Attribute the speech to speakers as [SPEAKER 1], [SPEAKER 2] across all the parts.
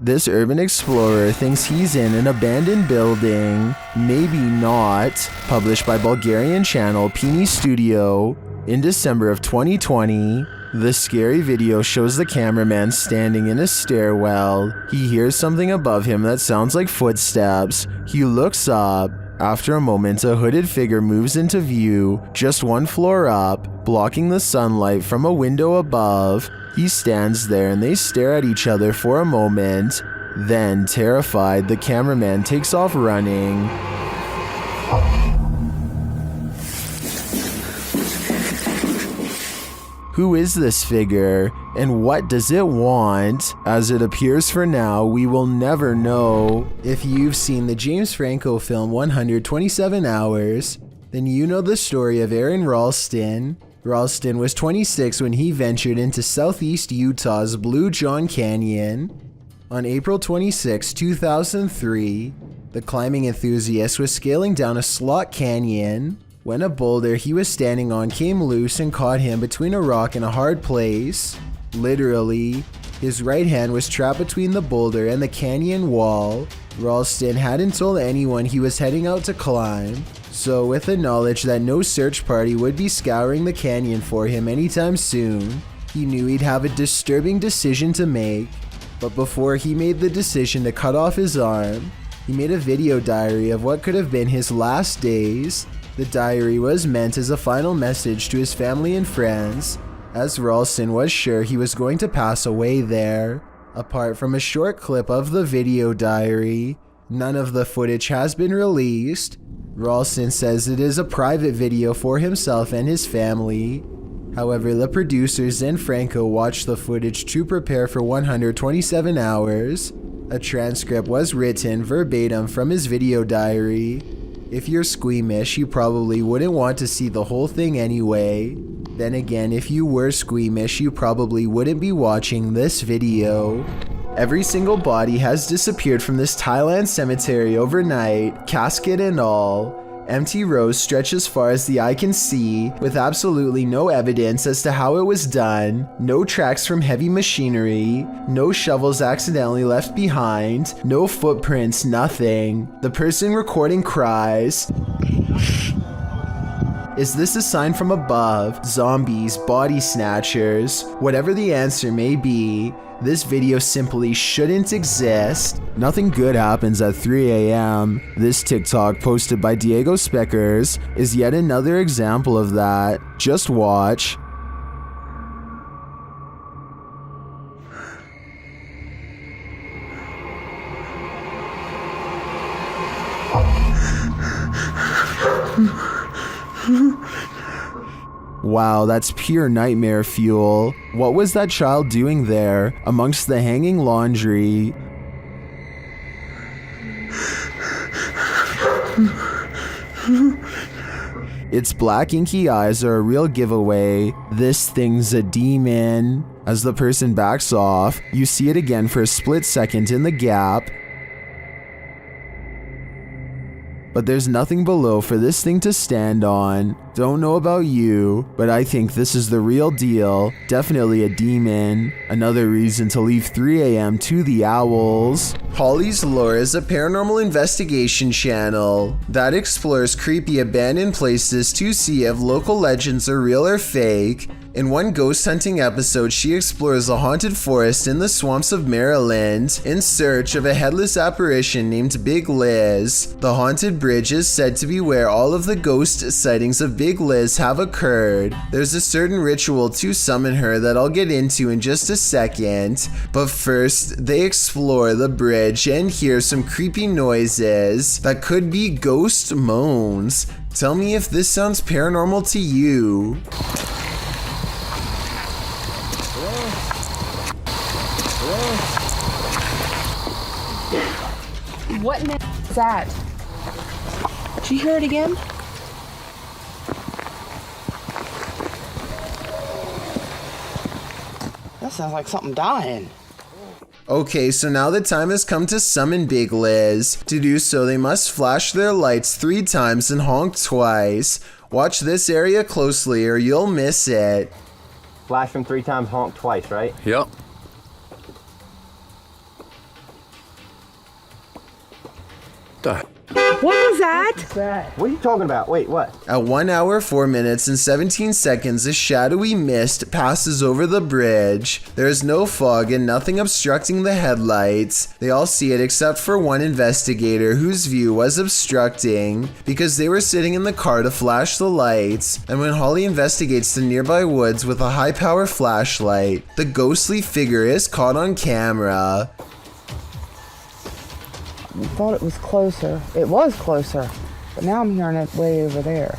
[SPEAKER 1] This urban explorer thinks he's in an abandoned building, maybe not, published by Bulgarian channel Pini Studio in December of 2020. The scary video shows the cameraman standing in a stairwell. He hears something above him that sounds like footsteps. He looks up. After a moment, a hooded figure moves into view, just one floor up, blocking the sunlight from a window above. He stands there and they stare at each other for a moment. Then, terrified, the cameraman takes off running. Who is this figure, and what does it want? As it appears for now, we will never know. If you've seen the James Franco film 127 Hours, then you know the story of Aaron Ralston. Ralston was 26 when he ventured into southeast Utah's Blue John Canyon. On April 26, 2003, the climbing enthusiast was scaling down a slot canyon when a boulder he was standing on came loose and caught him between a rock and a hard place. Literally, his right hand was trapped between the boulder and the canyon wall. Ralston hadn't told anyone he was heading out to climb, so with the knowledge that no search party would be scouring the canyon for him anytime soon, he knew he'd have a disturbing decision to make. But before he made the decision to cut off his arm, he made a video diary of what could have been his last days. The diary was meant as a final message to his family and friends, as Ralston was sure he was going to pass away there. Apart from a short clip of the video diary, none of the footage has been released. Ralston says it is a private video for himself and his family. However, the producers and Franco watched the footage to prepare for 127 hours. A transcript was written verbatim from his video diary. If you're squeamish, you probably wouldn't want to see the whole thing anyway. Then again, if you were squeamish, you probably wouldn't be watching this video. Every single body has disappeared from this Thailand cemetery overnight, casket and all. Empty rows stretch as far as the eye can see, with absolutely no evidence as to how it was done, no tracks from heavy machinery, no shovels accidentally left behind, no footprints, nothing. The person recording cries. Is this a sign from above? Zombies, body snatchers? Whatever the answer may be, this video simply shouldn't exist. Nothing good happens at 3 a.m. This TikTok posted by Diego Speckers is yet another example of that. Just watch. Wow, that's pure nightmare fuel. What was that child doing there, amongst the hanging laundry? Its black inky eyes are a real giveaway. This thing's a demon. As the person backs off, you see it again for a split second in the gap. But there's nothing below for this thing to stand on. Don't know about you, but I think this is the real deal. Definitely a demon. Another reason to leave 3 a.m. to the owls. Holly's Lore is a paranormal investigation channel that explores creepy abandoned places to see if local legends are real or fake. In one ghost hunting episode, she explores a haunted forest in the swamps of Maryland in search of a headless apparition named Big Liz. The haunted bridge is said to be where all of the ghost sightings of Big Liz have occurred. There's a certain ritual to summon her that I'll get into in just a second, but first they explore the bridge and hear some creepy noises that could be ghost moans. Tell me if this sounds paranormal to you.
[SPEAKER 2] What in the is that? Did you hear it again? That sounds like something dying.
[SPEAKER 1] Okay, so now the time has come to summon Big Liz. To do so, they must flash their lights 3 times and honk twice. Watch this area closely or you'll miss it.
[SPEAKER 3] Flash them 3 times, honk twice, right?
[SPEAKER 4] Yep.
[SPEAKER 2] What was that?
[SPEAKER 3] What are you talking about? Wait, what?
[SPEAKER 1] At 1 hour, 4 minutes, and 17 seconds, a shadowy mist passes over the bridge. There is no fog and nothing obstructing the headlights. They all see it except for one investigator whose view was obstructing because they were sitting in the car to flash the lights. And when Holly investigates the nearby woods with a high-power flashlight, the ghostly figure is caught on camera.
[SPEAKER 2] I thought it was closer. It was closer, but now I'm hearing it way over there.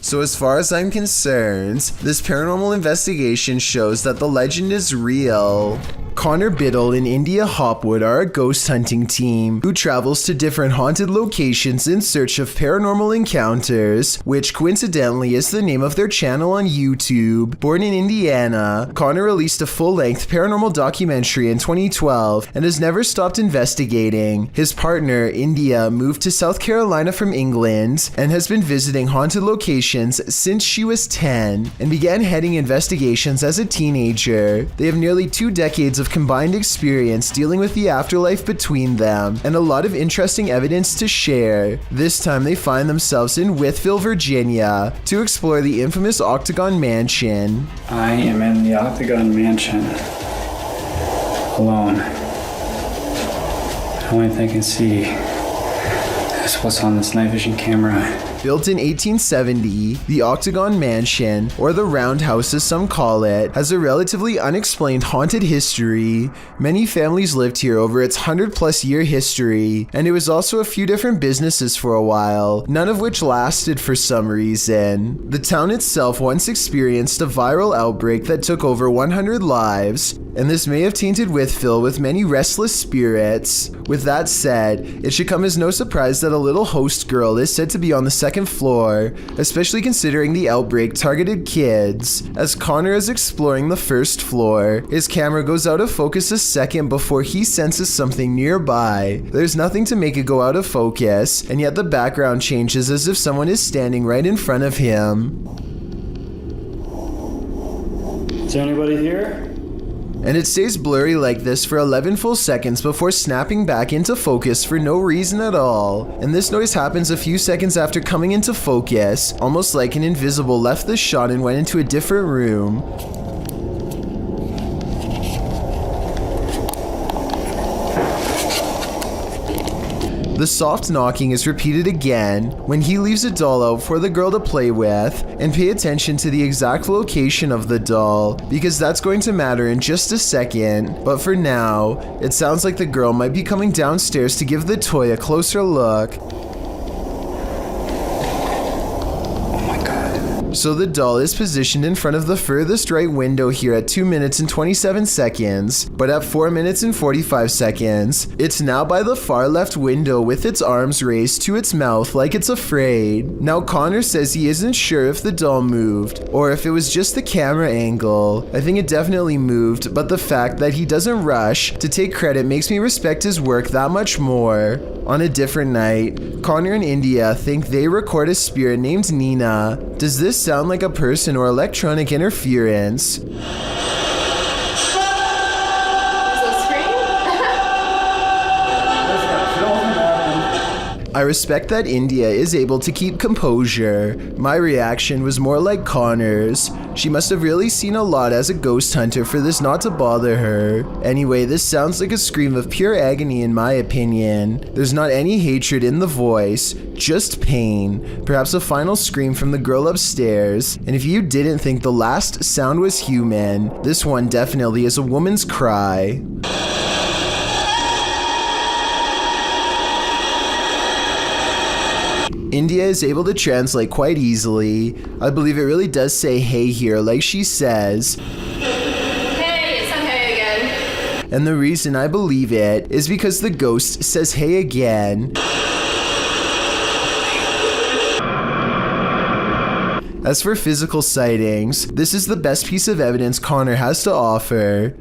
[SPEAKER 1] So as far as I'm concerned, this paranormal investigation shows that the legend is real. Connor Biddle and India Hopwood are a ghost hunting team who travels to different haunted locations in search of paranormal encounters, which coincidentally is the name of their channel on YouTube. Born in Indiana, Connor released a full-length paranormal documentary in 2012 and has never stopped investigating. His partner, India, moved to South Carolina from England and has been visiting haunted locations since she was 10 and began heading investigations as a teenager. They have nearly 2 decades of combined experience dealing with the afterlife between them and a lot of interesting evidence to share. This time they find themselves in Wytheville, Virginia to explore the infamous Octagon Mansion.
[SPEAKER 4] I am in the Octagon Mansion alone. The only thing I can see is what's on this night vision camera.
[SPEAKER 1] Built in 1870, the Octagon Mansion, or the Roundhouse as some call it, has a relatively unexplained haunted history. Many families lived here over its 100+ year history, and it was also a few different businesses for a while, none of which lasted for some reason. The town itself once experienced a viral outbreak that took over 100 lives, and this may have tainted Wytheville with many restless spirits. With that said, it should come as no surprise that a little host girl is said to be on the second floor, especially considering the outbreak targeted kids. As Connor is exploring the first floor, his camera goes out of focus a second before he senses something nearby. There's nothing to make it go out of focus, and yet the background changes as if someone is standing right in front of him.
[SPEAKER 4] Is there anybody here?
[SPEAKER 1] And it stays blurry like this for 11 full seconds before snapping back into focus for no reason at all. And this noise happens a few seconds after coming into focus, almost like an invisible left the shot and went into a different room. The soft knocking is repeated again when he leaves a doll out for the girl to play with, and pay attention to the exact location of the doll because that's going to matter in just a second. But for now, it sounds like the girl might be coming downstairs to give the toy a closer look. So the doll is positioned in front of the furthest right window here at 2 minutes and 27 seconds, but at 4 minutes and 45 seconds, it's now by the far left window with its arms raised to its mouth like it's afraid. Now Connor says he isn't sure if the doll moved, or if it was just the camera angle. I think it definitely moved, but the fact that he doesn't rush to take credit makes me respect his work that much more. On a different night, Connor and India think they record a spirit named Nina. Does this sound like a person or electronic interference? I respect that India is able to keep composure. My reaction was more like Connor's. She must have really seen a lot as a ghost hunter for this not to bother her. Anyway, this sounds like a scream of pure agony in my opinion. There's not any hatred in the voice, just pain. Perhaps a final scream from the girl upstairs. And if you didn't think the last sound was human, this one definitely is a woman's cry. India is able to translate quite easily. I believe it really does say hey here, like she says.
[SPEAKER 5] Hey, it's not hey again.
[SPEAKER 1] And the reason I believe it is because the ghost says hey again. As for physical sightings, this is the best piece of evidence Connor has to offer.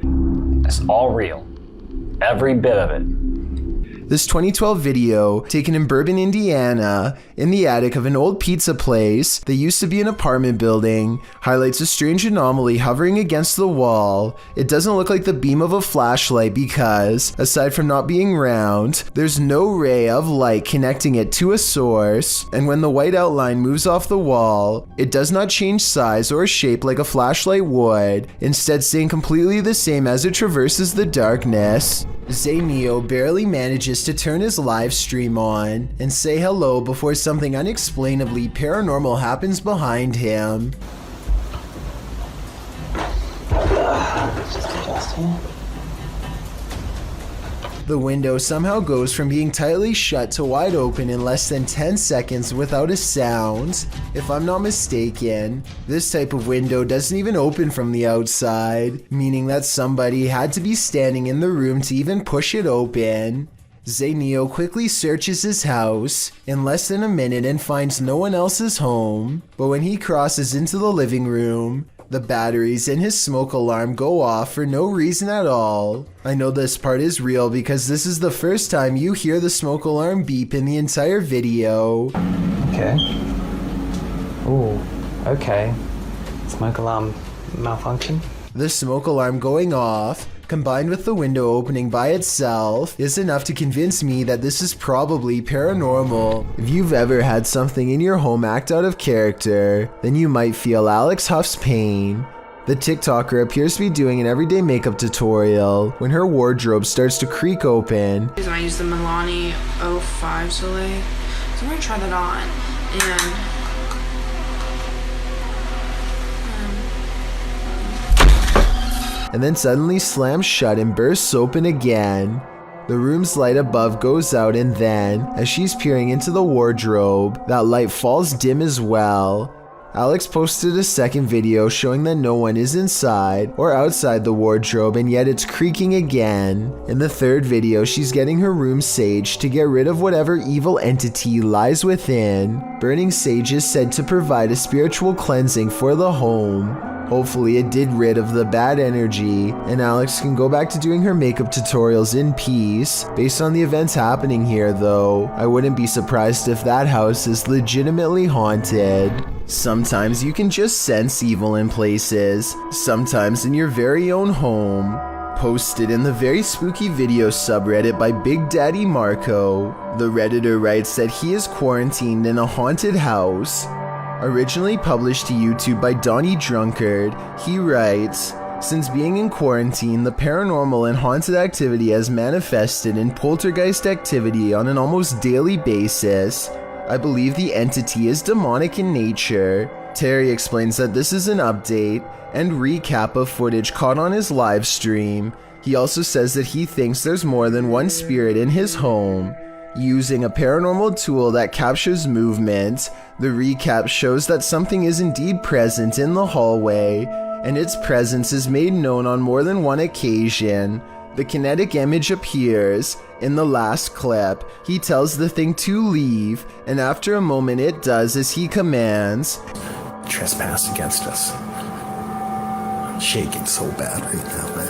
[SPEAKER 6] It's all real. Every bit of it.
[SPEAKER 1] This 2012 video, taken in Bourbon, Indiana, in the attic of an old pizza place that used to be an apartment building, highlights a strange anomaly hovering against the wall. It doesn't look like the beam of a flashlight because, aside from not being round, there's no ray of light connecting it to a source, and when the white outline moves off the wall, it does not change size or shape like a flashlight would, instead staying completely the same as it traverses the darkness. Neo barely manages to turn his live stream on and say hello before something unexplainably paranormal happens behind him. The window somehow goes from being tightly shut to wide open in less than 10 seconds without a sound. If I'm not mistaken, this type of window doesn't even open from the outside, meaning that somebody had to be standing in the room to even push it open. Neo quickly searches his house in less than a minute and finds no one else is home, but when he crosses into the living room, the batteries in his smoke alarm go off for no reason at all. I know this part is real because this is the first time you hear the smoke alarm beep in the entire video.
[SPEAKER 4] Okay. Ooh, okay. Smoke alarm malfunction?
[SPEAKER 1] The smoke alarm going off, combined with the window opening by itself, is enough to convince me that this is probably paranormal. If you've ever had something in your home act out of character, then you might feel Alex Huff's pain. The TikToker appears to be doing an everyday makeup tutorial when her wardrobe starts to creak open.
[SPEAKER 2] I use the Milani 05 Soleil, so I'm gonna try that on, and
[SPEAKER 1] then suddenly slams shut and bursts open again. The room's light above goes out, and then, as she's peering into the wardrobe, that light falls dim as well. Alex posted a second video showing that no one is inside or outside the wardrobe, and yet it's creaking again. In the third video, she's getting her room saged to get rid of whatever evil entity lies within. Burning sage is said to provide a spiritual cleansing for the home. Hopefully it did rid of the bad energy, and Alex can go back to doing her makeup tutorials in peace. Based on the events happening here though, I wouldn't be surprised if that house is legitimately haunted. Sometimes you can just sense evil in places, sometimes in your very own home. Posted in the very spooky video subreddit by Big Daddy Marco, the Redditor writes that he is quarantined in a haunted house. Originally published to YouTube by Donnie Drunkard, he writes, "Since being in quarantine, the paranormal and haunted activity has manifested in poltergeist activity on an almost daily basis. I believe the entity is demonic in nature." Terry explains that this is an update and recap of footage caught on his live stream. He also says that he thinks there's more than one spirit in his home. Using a paranormal tool that captures movement, the recap shows that something is indeed present in the hallway, and its presence is made known on more than one occasion. The kinetic image appears. In the last clip, he tells the thing to leave, and after a moment it does as he commands.
[SPEAKER 3] Trespass against us. I'm shaking so bad right now, man.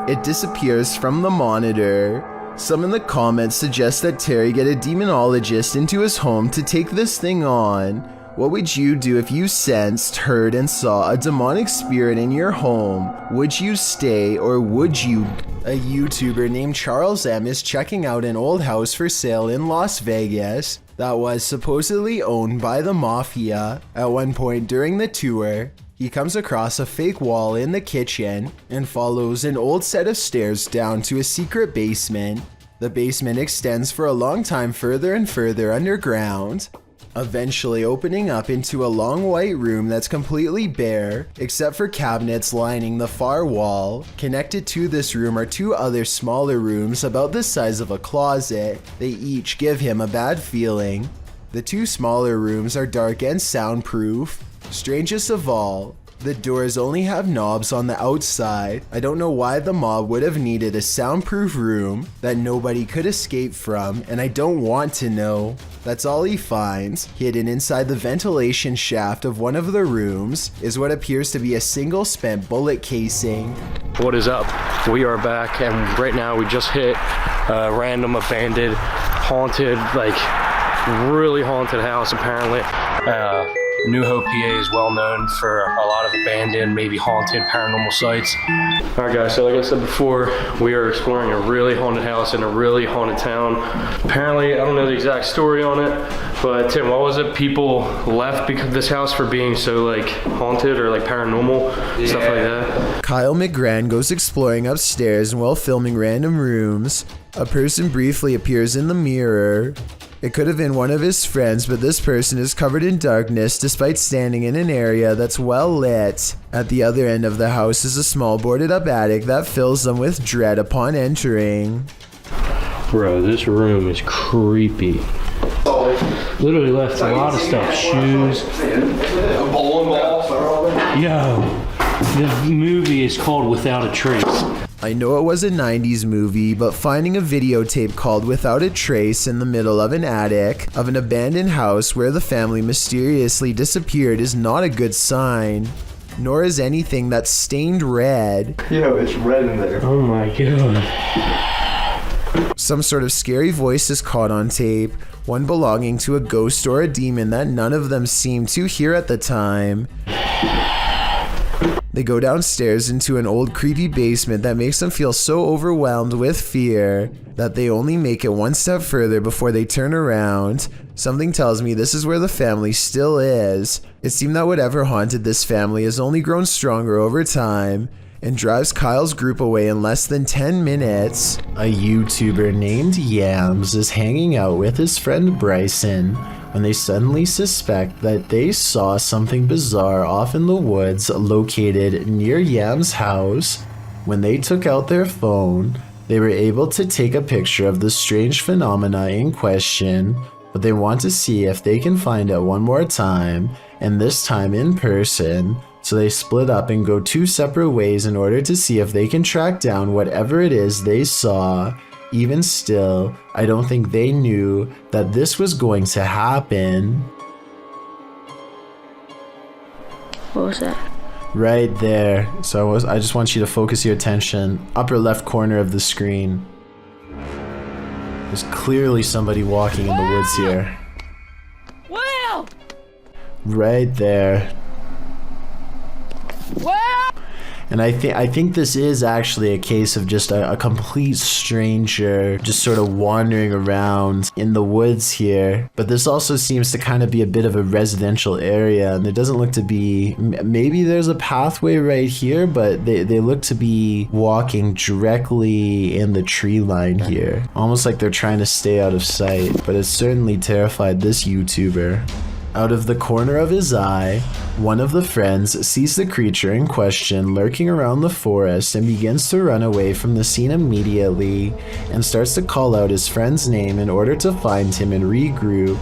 [SPEAKER 1] It disappears from the monitor. Some in the comments suggest that Terry get a demonologist into his home to take this thing on. What would you do if you sensed, heard, and saw a demonic spirit in your home? Would you stay or would you? A YouTuber named Charles M is checking out an old house for sale in Las Vegas that was supposedly owned by the mafia. At one point during the tour, he comes across a fake wall in the kitchen and follows an old set of stairs down to a secret basement. The basement extends for a long time further and further underground, eventually opening up into a long white room that's completely bare, except for cabinets lining the far wall. Connected to this room are two other smaller rooms about the size of a closet. They each give him a bad feeling. The two smaller rooms are dark and soundproof. Strangest of all, The doors only have knobs on the outside. I don't know why the mob would have needed a soundproof room that nobody could escape from, and I don't want to know. That's all he finds. Hidden inside the ventilation shaft of one of the rooms is what appears to be a single spent bullet casing.
[SPEAKER 6] What is up? We are back, and right now we just hit a random abandoned, haunted, like really haunted house apparently. New Hope, PA is well known for a lot of abandoned, maybe haunted paranormal sites. Alright guys, so like I said before, we are exploring a really haunted house in a really haunted town. Apparently, I don't know the exact story on it, but Tim, what was it? People left because of this house for being so like haunted or like paranormal, stuff like that.
[SPEAKER 1] Kyle McGran goes exploring upstairs, and while filming random rooms, a person briefly appears in the mirror. It could have been one of his friends, but this person is covered in darkness despite standing in an area that's well lit. At the other end of the house is a small boarded up attic that fills them with dread upon entering.
[SPEAKER 6] Bro, this room is creepy. Literally left a lot of stuff, shoes. Yo, the movie is called Without a Trace.
[SPEAKER 1] I know it was a 90s movie, but finding a videotape called Without a Trace in the middle of an attic of an abandoned house where the family mysteriously disappeared is not a good sign. Nor is anything that's stained red.
[SPEAKER 3] Yo, it's red in there.
[SPEAKER 6] Oh my god.
[SPEAKER 1] Some sort of scary voice is caught on tape, one belonging to a ghost or a demon that none of them seemed to hear at the time. They go downstairs into an old creepy basement that makes them feel so overwhelmed with fear that they only make it one step further before they turn around. Something tells me this is where the family still is. It seemed that whatever haunted this family has only grown stronger over time and drives Kyle's group away in less than 10 minutes. A YouTuber named Yams is hanging out with his friend Bryson when they suddenly suspect that they saw something bizarre off in the woods located near Yam's house. When they took out their phone, they were able to take a picture of the strange phenomena in question, but they want to see if they can find it one more time, and this time in person. So they split up and go two separate ways in order to see if they can track down whatever it is they saw. Even still, I don't think they knew that this was going to happen.
[SPEAKER 7] What was that?
[SPEAKER 1] Right there. So I just want you to focus your attention. Upper left corner of the screen. There's clearly somebody walking in the woods here.
[SPEAKER 7] Will!
[SPEAKER 1] Right there.
[SPEAKER 7] Will!
[SPEAKER 1] And I think this is actually a case of just a complete stranger just sort of wandering around in the woods here. But this also seems to kind of be a bit of a residential area, and there doesn't look to be, maybe there's a pathway right here, but they look to be walking directly in the tree line here. Almost like they're trying to stay out of sight, but it certainly terrified this YouTuber. Out of the corner of his eye, one of the friends sees the creature in question lurking around the forest and begins to run away from the scene immediately and starts to call out his friend's name in order to find him and regroup.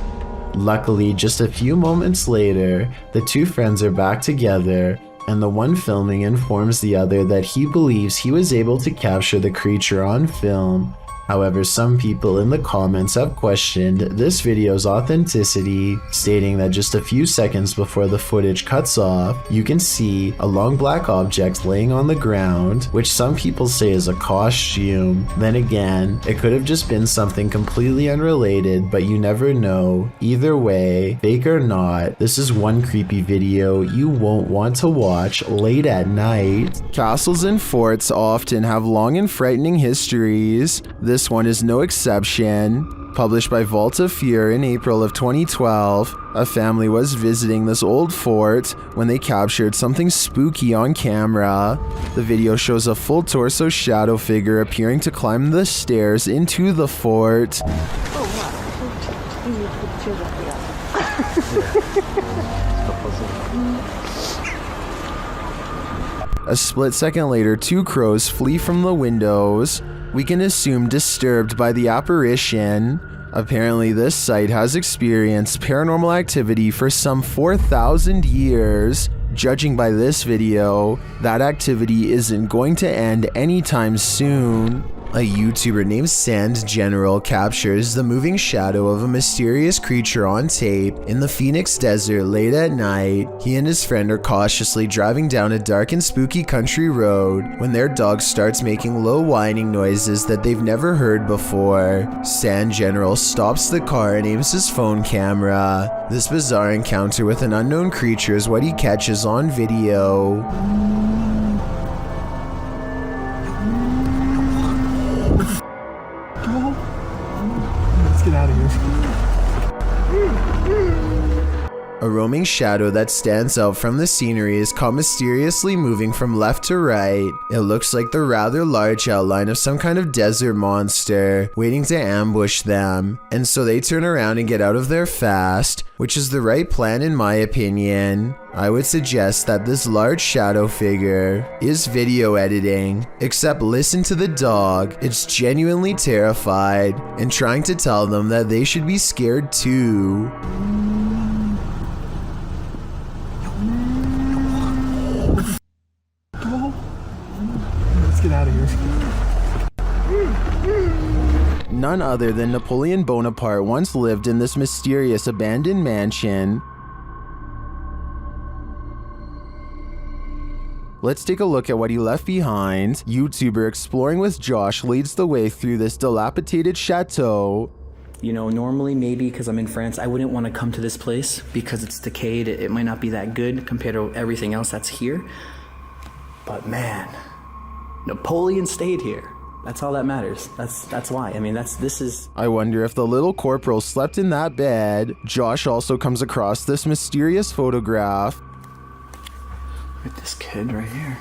[SPEAKER 1] Luckily, just a few moments later, the two friends are back together, and the one filming informs the other that he believes he was able to capture the creature on film. However, some people in the comments have questioned this video's authenticity, stating that just a few seconds before the footage cuts off, you can see a long black object laying on the ground, which some people say is a costume. Then again, it could have just been something completely unrelated, but you never know. Either way, fake or not, this is one creepy video you won't want to watch late at night. Castles and forts often have long and frightening histories. This one is no exception. Published by Vault of Fear in April of 2012, a family was visiting this old fort when they captured something spooky on camera. The video shows a full torso shadow figure appearing to climb the stairs into the fort. A split second later, two crows flee from the windows. We can assume disturbed by the apparition. Apparently, this site has experienced paranormal activity for some 4,000 years. Judging by this video, that activity isn't going to end anytime soon. A YouTuber named Sand General captures the moving shadow of a mysterious creature on tape in the Phoenix desert late at night. He and his friend are cautiously driving down a dark and spooky country road when their dog starts making low whining noises that they've never heard before. Sand General stops the car and aims his phone camera. This bizarre encounter with an unknown creature is what he catches on video.
[SPEAKER 3] Get out of here.
[SPEAKER 1] A roaming shadow that stands out from the scenery is caught mysteriously moving from left to right. It looks like the rather large outline of some kind of desert monster waiting to ambush them, and so they turn around and get out of there fast, which is the right plan in my opinion. I would suggest that this large shadow figure is video editing, except listen to the dog. It's genuinely terrified and trying to tell them that they should be scared too.
[SPEAKER 3] Let's get out of here.
[SPEAKER 1] None other than Napoleon Bonaparte once lived in this mysterious abandoned mansion. Let's take a look at what he left behind. YouTuber Exploring with Josh leads the way through this dilapidated chateau.
[SPEAKER 8] You know, normally maybe because I'm in France, I wouldn't want to come to this place because it's decayed. It might not be that good compared to everything else that's here. But man, Napoleon stayed here. That's all that matters. That's why. I mean, this is...
[SPEAKER 1] I wonder if the little corporal slept in that bed. Josh also comes across this mysterious photograph.
[SPEAKER 8] Look at this kid right here.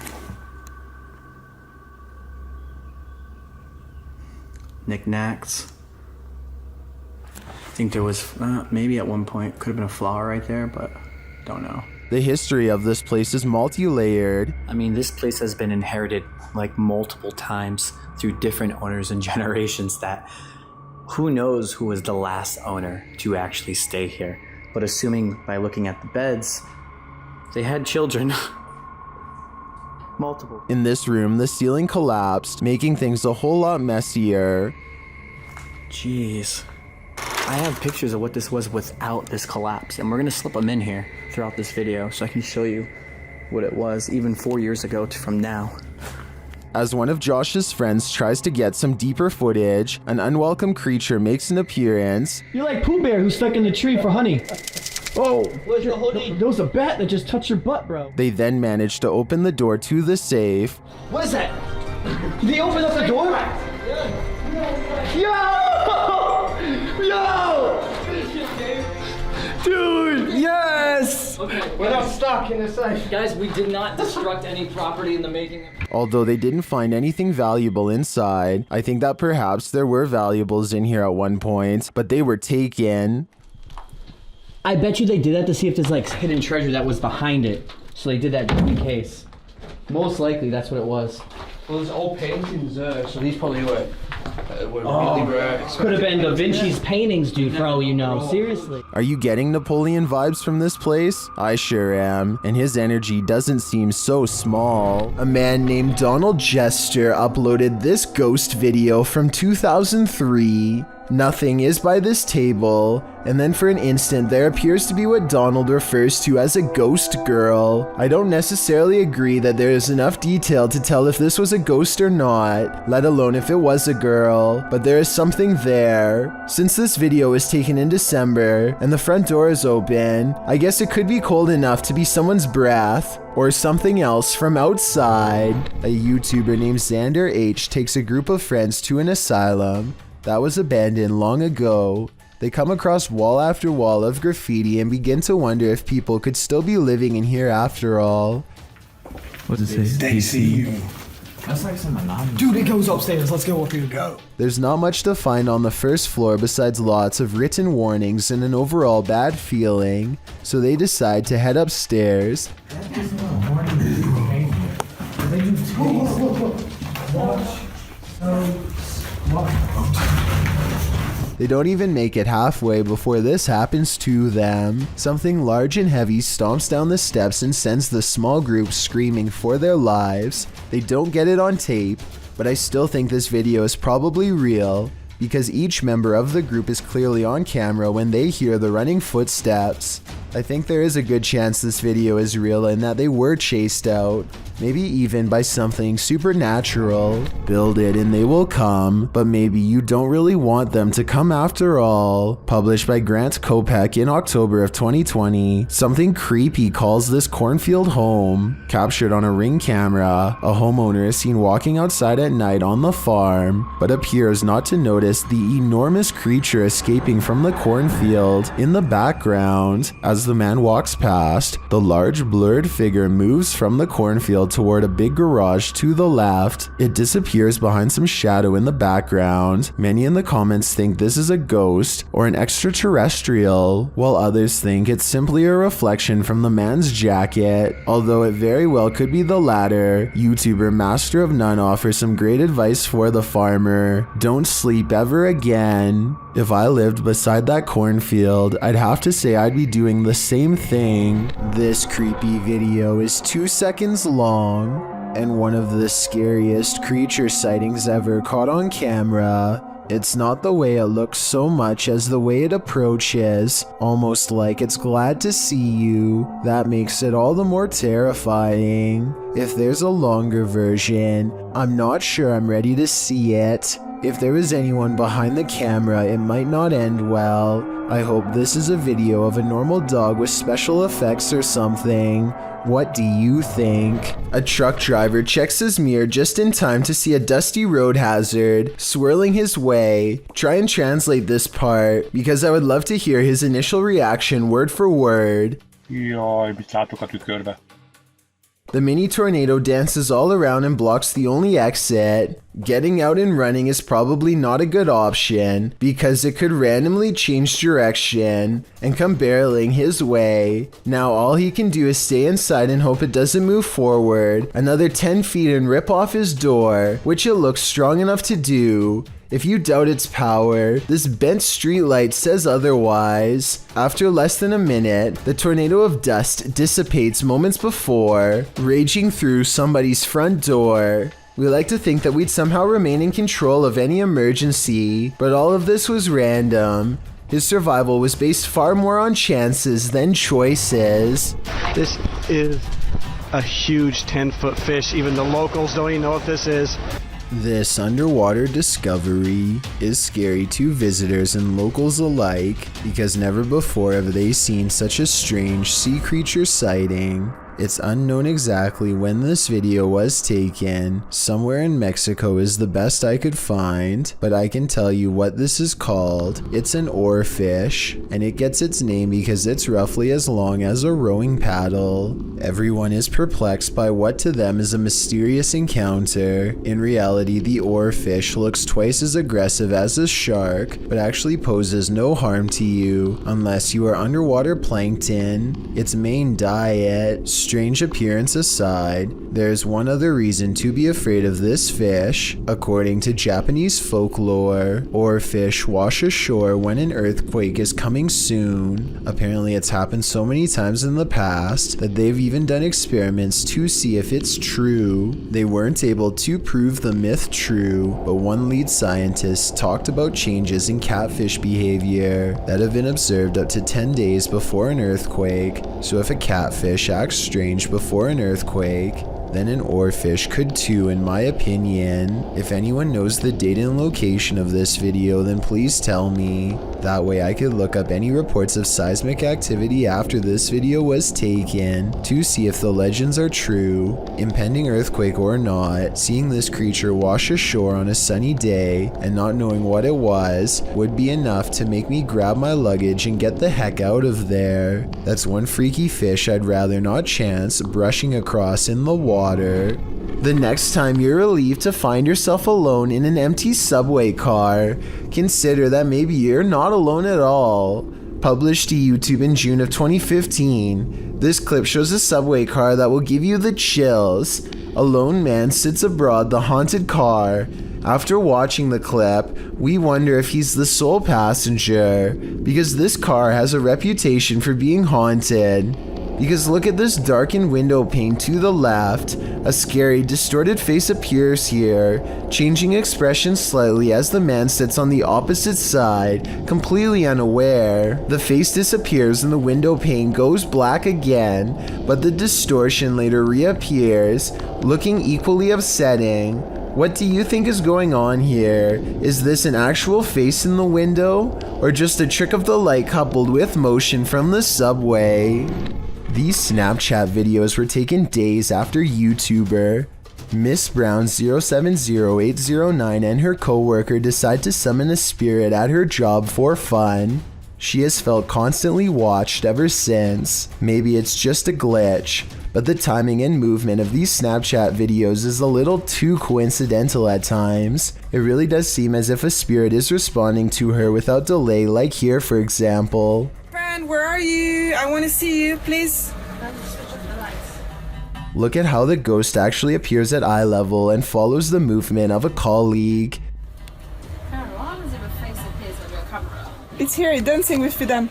[SPEAKER 8] Knickknacks. I think there was, maybe at one point, could have been a flower right there, but don't know.
[SPEAKER 1] The history of this place is multi-layered.
[SPEAKER 8] I mean, this place has been inherited like multiple times through different owners and generations that who knows who was the last owner to actually stay here. But assuming by looking at the beds, they had children. Multiple.
[SPEAKER 1] In this room, the ceiling collapsed, making things a whole lot messier.
[SPEAKER 8] Jeez. I have pictures of what this was without this collapse, and we're gonna slip them in here throughout this video so I can show you what it was even 4 years ago from now.
[SPEAKER 1] As one of Josh's friends tries to get some deeper footage, an unwelcome creature makes an appearance.
[SPEAKER 9] You're like Pooh Bear who stuck in the tree for honey. Oh, there was a bat that just touched your butt, bro.
[SPEAKER 1] They then manage to open the door to the safe.
[SPEAKER 9] What is that? Did he open up the door? Yo! Dude, yes!
[SPEAKER 10] Okay, we're not stuck in the safe.
[SPEAKER 9] Guys, we did not destruct any property in the making.
[SPEAKER 1] Although they didn't find anything valuable inside, I think that perhaps there were valuables in here at one point, but they were taken.
[SPEAKER 9] I bet you they did that to see if there's like hidden treasure that was behind it. So they did that just in case. Most likely that's what it was.
[SPEAKER 10] Well, there's old paintings there, so these probably were really rare.
[SPEAKER 9] Could have been Da Vinci's paintings, dude, for all you know. Seriously.
[SPEAKER 1] Are you getting Napoleon vibes from this place? I sure am, and his energy doesn't seem so small. A man named Donald Jester uploaded this ghost video from 2003. Nothing is by this table, and then for an instant there appears to be what Donald refers to as a ghost girl. I don't necessarily agree that there is enough detail to tell if this was a ghost or not, let alone if it was a girl, but there is something there. Since this video was taken in December and the front door is open, I guess it could be cold enough to be someone's breath or something else from outside. A YouTuber named Xander H takes a group of friends to an asylum that was abandoned long ago. They come across wall after wall of graffiti and begin to wonder if people could still be living in here after all.
[SPEAKER 4] What does it say?
[SPEAKER 3] They see you.
[SPEAKER 10] That's like some anonymous.
[SPEAKER 3] Dude, it goes upstairs. Let's go up here. Go.
[SPEAKER 1] There's not much to find on the first floor besides lots of written warnings and an overall bad feeling, so they decide to head upstairs. They don't even make it halfway before this happens to them. Something large and heavy stomps down the steps and sends the small group screaming for their lives. They don't get it on tape, but I still think this video is probably real, because each member of the group is clearly on camera when they hear the running footsteps. I think there is a good chance this video is real and that they were chased out, maybe even by something supernatural. Build it and they will come, but maybe you don't really want them to come after all. Published by Grant Kopek in October of 2020, something creepy calls this cornfield home. Captured on a Ring camera, a homeowner is seen walking outside at night on the farm, but appears not to notice the enormous creature escaping from the cornfield in the background. As the man walks past, the large blurred figure moves from the cornfield toward a big garage to the left. It disappears behind some shadow in the background. Many in the comments think this is a ghost or an extraterrestrial, while others think it's simply a reflection from the man's jacket, although it very well could be the latter. YouTuber Master of None offers some great advice for the farmer. Don't sleep ever again. If I lived beside that cornfield, I'd have to say I'd be doing the same thing. This creepy video is 2 seconds long, and one of the scariest creature sightings ever caught on camera. It's not the way it looks so much as the way it approaches, almost like it's glad to see you. That makes it all the more terrifying. If there's a longer version, I'm not sure I'm ready to see it. If there was anyone behind the camera, it might not end well. I hope this is a video of a normal dog with special effects or something. What do you think? A truck driver checks his mirror just in time to see a dusty road hazard swirling his way. Try and translate this part, because I would love to hear his initial reaction word for word. The mini tornado dances all around and blocks the only exit. Getting out and running is probably not a good option, because it could randomly change direction and come barreling his way. Now all he can do is stay inside and hope it doesn't move forward another 10 feet and rip off his door, which it looks strong enough to do. If you doubt its power, this bent streetlight says otherwise. After less than a minute, the tornado of dust dissipates moments before, raging through somebody's front door. We like to think that we'd somehow remain in control of any emergency, but all of this was random. His survival was based far more on chances than choices.
[SPEAKER 11] This is a huge 10-foot fish. Even the locals don't even know what this is.
[SPEAKER 1] This underwater discovery is scary to visitors and locals alike, because never before have they seen such a strange sea creature sighting. It's unknown exactly when this video was taken. Somewhere in Mexico is the best I could find, but I can tell you what this is called. It's an oarfish, and it gets its name because it's roughly as long as a rowing paddle. Everyone is perplexed by what to them is a mysterious encounter. In reality, the oarfish looks twice as aggressive as a shark, but actually poses no harm to you unless you are underwater plankton. Its main diet. Strange appearance aside, there's one other reason to be afraid of this fish. According to Japanese folklore, oarfish wash ashore when an earthquake is coming soon. Apparently it's happened so many times in the past that they've even done experiments to see if it's true. They weren't able to prove the myth true, but one lead scientist talked about changes in catfish behavior that have been observed up to 10 days before an earthquake. So if a catfish acts strange before an earthquake, then an oarfish could too, in my opinion. If anyone knows the date and location of this video, then please tell me. That way I could look up any reports of seismic activity after this video was taken to see if the legends are true. Impending earthquake or not, seeing this creature wash ashore on a sunny day and not knowing what it was would be enough to make me grab my luggage and get the heck out of there. That's one freaky fish I'd rather not chance brushing across in the water. The next time you're relieved to find yourself alone in an empty subway car, consider that maybe you're not alone at all. Published to YouTube in June of 2015, this clip shows a subway car that will give you the chills. A lone man sits aboard the haunted car, After watching the clip, we wonder if he's the sole passenger, because this car has a reputation for being haunted. Because look at this darkened window pane to the left. A scary, distorted face appears here, changing expression slightly as the man sits on the opposite side, completely unaware. The face disappears and the window pane goes black again, but the distortion later reappears, looking equally upsetting. What do you think is going on here? Is this an actual face in the window, or just a trick of the light coupled with motion from the subway? These Snapchat videos were taken days after YouTuber Miss Brown 070809 and her co-worker decide to summon a spirit at her job for fun. She has felt constantly watched ever since. Maybe it's just a glitch, but the timing and movement of these Snapchat videos is a little too coincidental at times. It really does seem as if a spirit is responding to her without delay, like here for example.
[SPEAKER 12] Friend, where are you? I want to see you, please.
[SPEAKER 1] Look at how the ghost actually appears at eye level and follows the movement of a colleague.
[SPEAKER 12] It's here, dancing with them.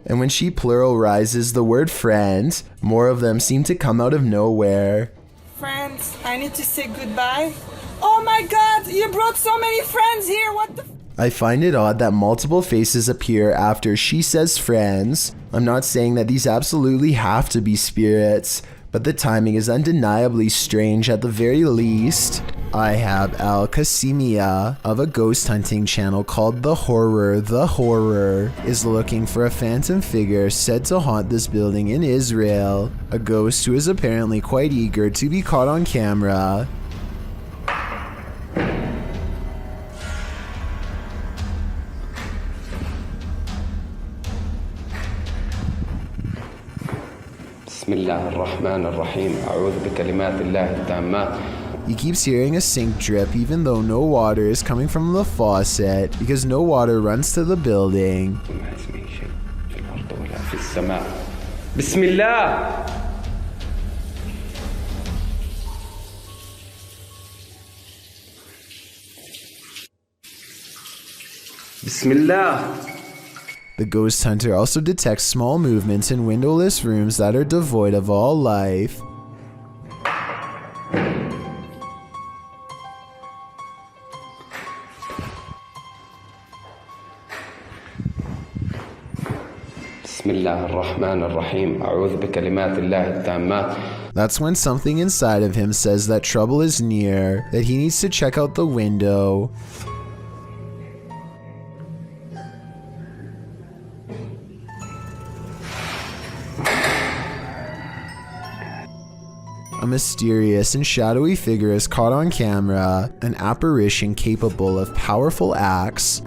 [SPEAKER 1] And when she pluralizes the word friend, more of them seem to come out of nowhere.
[SPEAKER 12] Friends, I need to say goodbye. Oh my god, you brought so many friends here, what the
[SPEAKER 1] I find it odd that multiple faces appear after she says friends. I'm not saying that these absolutely have to be spirits, but the timing is undeniably strange at the very least. I have Al Kasimia of a ghost hunting channel called The Horror is looking for a phantom figure said to haunt this building in Israel. A ghost who is apparently quite eager to be caught on camera. He keeps hearing a sink drip even though no water is coming from the faucet because no water runs to the building. The ghost hunter also detects small movements in windowless rooms that are devoid of all life. That's when something inside of him says that trouble is near, that he needs to check out the window. A mysterious and shadowy figure is caught on camera, an apparition capable of powerful acts.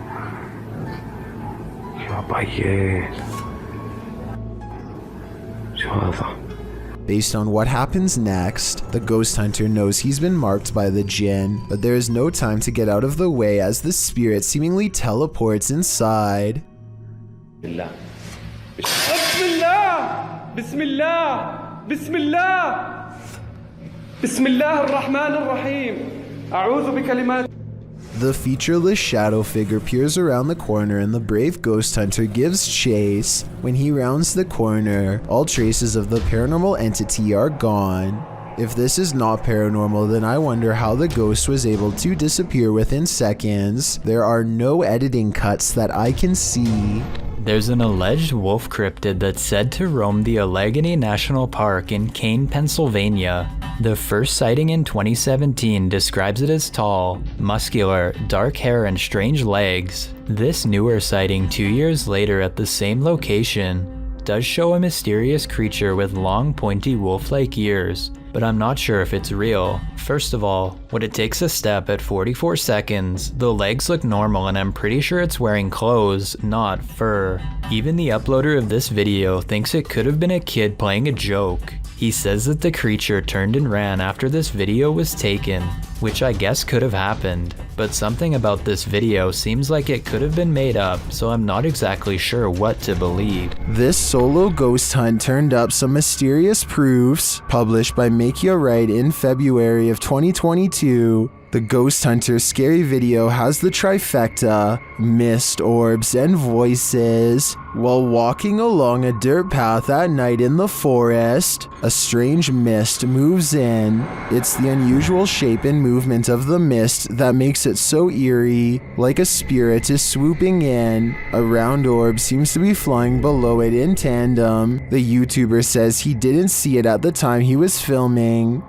[SPEAKER 1] Based on what happens next, the ghost hunter knows he's been marked by the jinn, but there is no time to get out of the way as the spirit seemingly teleports inside.
[SPEAKER 13] Bismillah. Bismillah. Bismillah. Bismillah ar-Rahman ar-Rahim. A'udhu bi kalimat.
[SPEAKER 1] The featureless shadow figure peers around the corner and the brave ghost hunter gives chase. When he rounds the corner, all traces of the paranormal entity are gone. If this is not paranormal, then I wonder how the ghost was able to disappear within seconds. There are no editing cuts that I can see.
[SPEAKER 14] There's an alleged wolf cryptid that's said to roam the Allegheny National Park in Kane, Pennsylvania. The first sighting in 2017 describes it as tall, muscular, dark hair, and strange legs. This newer sighting 2 years later at the same location does show a mysterious creature with long, pointy wolf-like ears, but I'm not sure if it's real. First of all, when it takes a step at 44 seconds, the legs look normal and I'm pretty sure it's wearing clothes, not fur. Even the uploader of this video thinks it could have been a kid playing a joke. He says that the creature turned and ran after this video was taken, which I guess could have happened, but something about this video seems like it could have been made up, so I'm not exactly sure what to believe.
[SPEAKER 1] This solo ghost hunt turned up some mysterious proofs, published by Make You Right in February of 2022. The Ghost Hunter scary video has the trifecta, mist, orbs, and voices. While walking along a dirt path at night in the forest, a strange mist moves in. It's the unusual shape and movement of the mist that makes it so eerie, like a spirit is swooping in. A round orb seems to be flying below it in tandem. The YouTuber says he didn't see it at the time he was filming.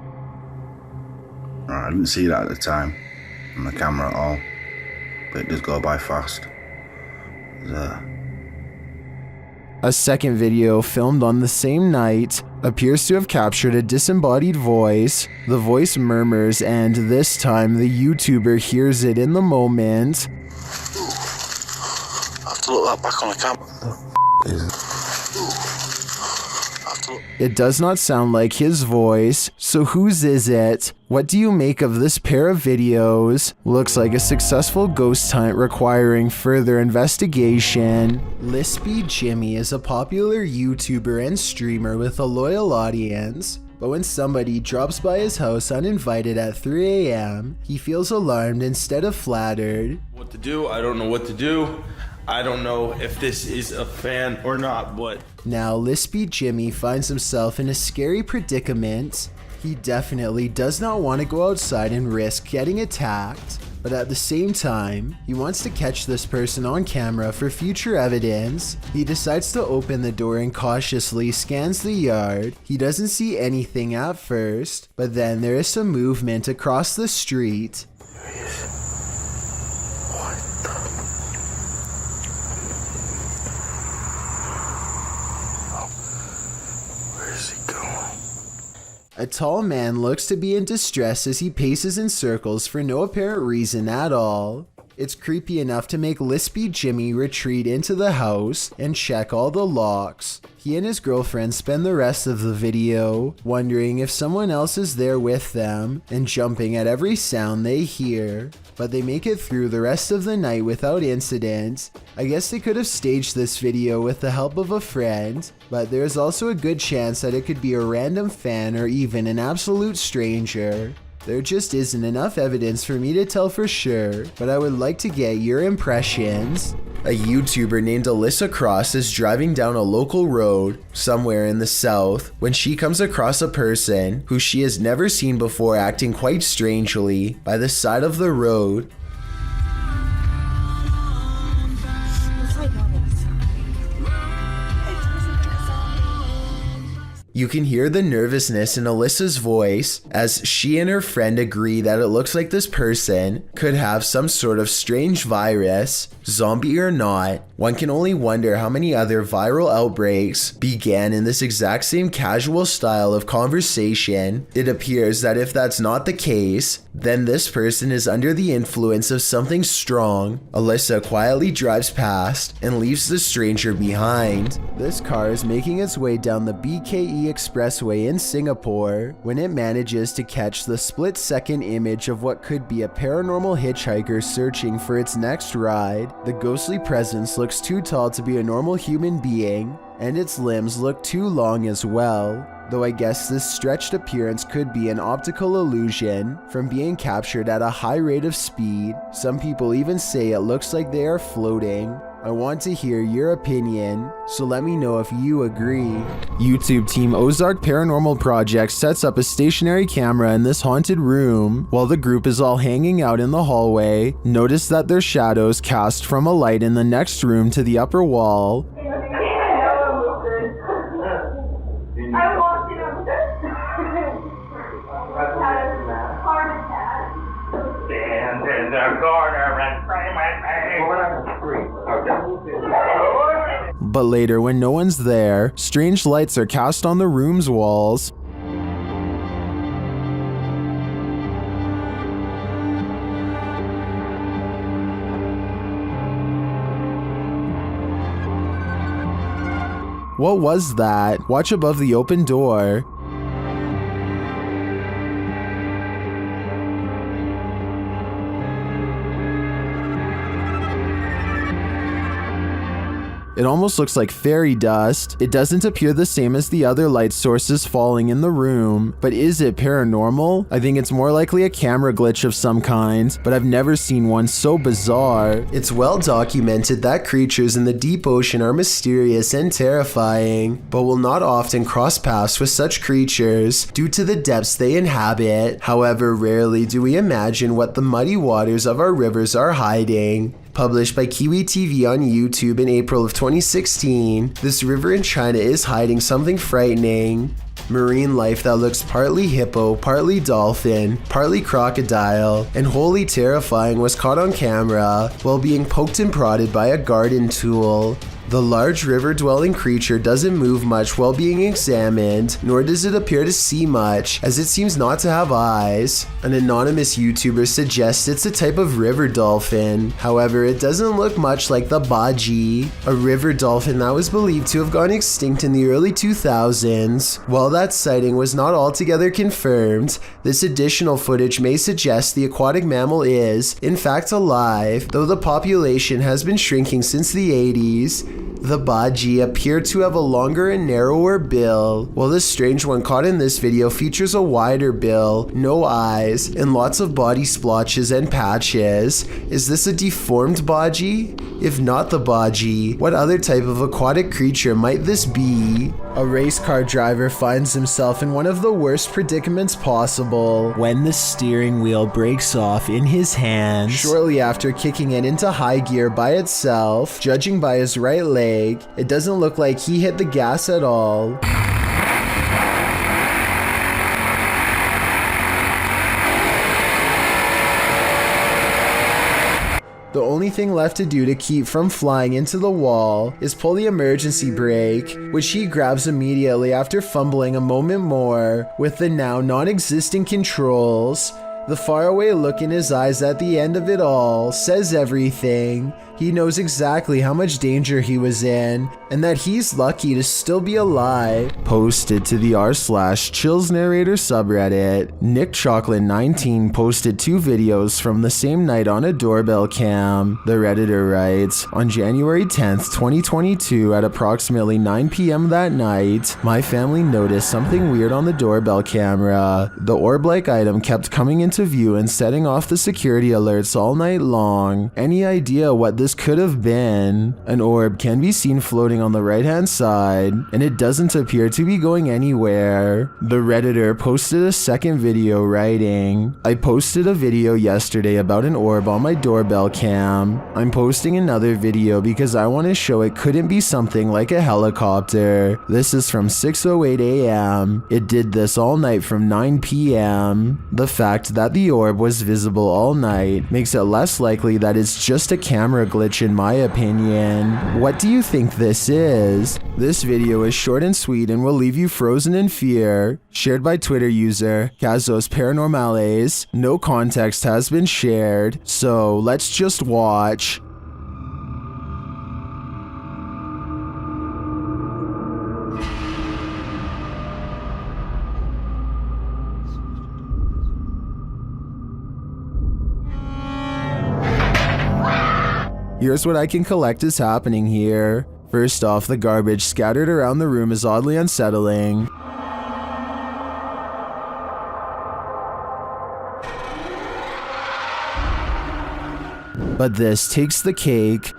[SPEAKER 15] I didn't see that at the time on the camera at all, but it does go by fast.
[SPEAKER 1] A second video filmed on the same night appears to have captured a disembodied voice. The voice murmurs, and this time the YouTuber hears it in the moment.
[SPEAKER 15] I have to look that back on the camera.
[SPEAKER 1] It does not sound like his voice, so whose is it? What do you make of this pair of videos? Looks like a successful ghost hunt requiring further investigation. Lispy Jimmy is a popular YouTuber and streamer with a loyal audience, but when somebody drops by his house uninvited at 3 a.m., he feels alarmed instead of flattered.
[SPEAKER 16] What to do? I don't know what to do. I don't know if this is a fan or not, but...
[SPEAKER 1] Now, Lispy Jimmy finds himself in a scary predicament. He definitely does not want to go outside and risk getting attacked, but at the same time, he wants to catch this person on camera for future evidence. He decides to open the door and cautiously scans the yard. He doesn't see anything at first, but then there is some movement across the street. A tall man looks to be in distress as he paces in circles for no apparent reason at all. It's creepy enough to make Lispy Jimmy retreat into the house and check all the locks. He and his girlfriend spend the rest of the video wondering if someone else is there with them and jumping at every sound they hear. But they make it through the rest of the night without incident. I guess they could have staged this video with the help of a friend, but there's also a good chance that it could be a random fan or even an absolute stranger. There just isn't enough evidence for me to tell for sure, but I would like to get your impressions. A YouTuber named Alyssa Cross is driving down a local road somewhere in the south when she comes across a person who she has never seen before acting quite strangely by the side of the road. You can hear the nervousness in Alyssa's voice as she and her friend agree that it looks like this person could have some sort of strange virus, zombie or not. One can only wonder how many other viral outbreaks began in this exact same casual style of conversation. It appears that if that's not the case, then this person is under the influence of something strong. Alyssa quietly drives past and leaves the stranger behind. This car is making its way down the BKE Expressway in Singapore when it manages to catch the split-second image of what could be a paranormal hitchhiker searching for its next ride. The ghostly presence looks too tall to be a normal human being, and its limbs look too long as well. Though I guess this stretched appearance could be an optical illusion from being captured at a high rate of speed. Some people even say it looks like they are floating. I want to hear your opinion, so let me know if you agree. YouTube team Ozark Paranormal Project sets up a stationary camera in this haunted room. While the group is all hanging out in the hallway, notice that their shadows cast from a light in the next room to the upper wall.
[SPEAKER 5] I walked in over there.
[SPEAKER 17] Stand in the corner and pray with me.
[SPEAKER 1] But later, when no one's there, strange lights are cast on the room's walls. What was that? Watch above the open door. It almost looks like fairy dust. It doesn't appear the same as the other light sources falling in the room, but is it paranormal? I think it's more likely a camera glitch of some kind, but I've never seen one so bizarre. It's well documented that creatures in the deep ocean are mysterious and terrifying, but will not often cross paths with such creatures due to the depths they inhabit. However, rarely do we imagine what the muddy waters of our rivers are hiding. Published by Kiwi TV on YouTube in April of 2016, this river in China is hiding something frightening. Marine life that looks partly hippo, partly dolphin, partly crocodile, and wholly terrifying was caught on camera while being poked and prodded by a garden tool. The large river-dwelling creature doesn't move much while being examined, nor does it appear to see much, as it seems not to have eyes. An anonymous YouTuber suggests it's a type of river dolphin. However, it doesn't look much like the baji, a river dolphin that was believed to have gone extinct in the early 2000s. While that sighting was not altogether confirmed, this additional footage may suggest the aquatic mammal is, in fact, alive, though the population has been shrinking since the 80s. The baji appear to have a longer and narrower bill, while this strange one caught in this video features a wider bill, no eyes, and lots of body splotches and patches. Is this a deformed baji? If not the baji, what other type of aquatic creature might this be? A race car driver finds himself in one of the worst predicaments possible when the steering wheel breaks off in his hands shortly after kicking it into high gear by itself. Judging by his right leg, it doesn't look like he hit the gas at all. The only thing left to do to keep from flying into the wall is pull the emergency brake, which he grabs immediately after fumbling a moment more with the now non-existent controls. The faraway look in his eyes at the end of it all says everything. He knows exactly how much danger he was in, and that he's lucky to still be alive. Posted to the r/Chills Narrator subreddit, Nick Chocolate 19 posted 2 videos from the same night on a doorbell cam. The Redditor writes, on January 10th, 2022 at approximately 9 p.m. that night, my family noticed something weird on the doorbell camera. The orb-like item kept coming into view and setting off the security alerts all night long. Any idea what this could have been? An orb can be seen floating on the right hand side, and it doesn't appear to be going anywhere. The Redditor posted a second video writing, I posted a video yesterday about an orb on my doorbell cam. I'm posting another video because I want to show it couldn't be something like a helicopter. This is from 6:08 a.m. It did this all night from 9 p.m. The fact that the orb was visible all night makes it less likely that it's just a camera glitch in my opinion. What do you think this is? This video is short and sweet and will leave you frozen in fear. Shared by Twitter user Kazos Paranormales. No context has been shared, so let's just watch. Here's what I can collect is happening here. First off, the garbage scattered around the room is oddly unsettling. But this takes the cake.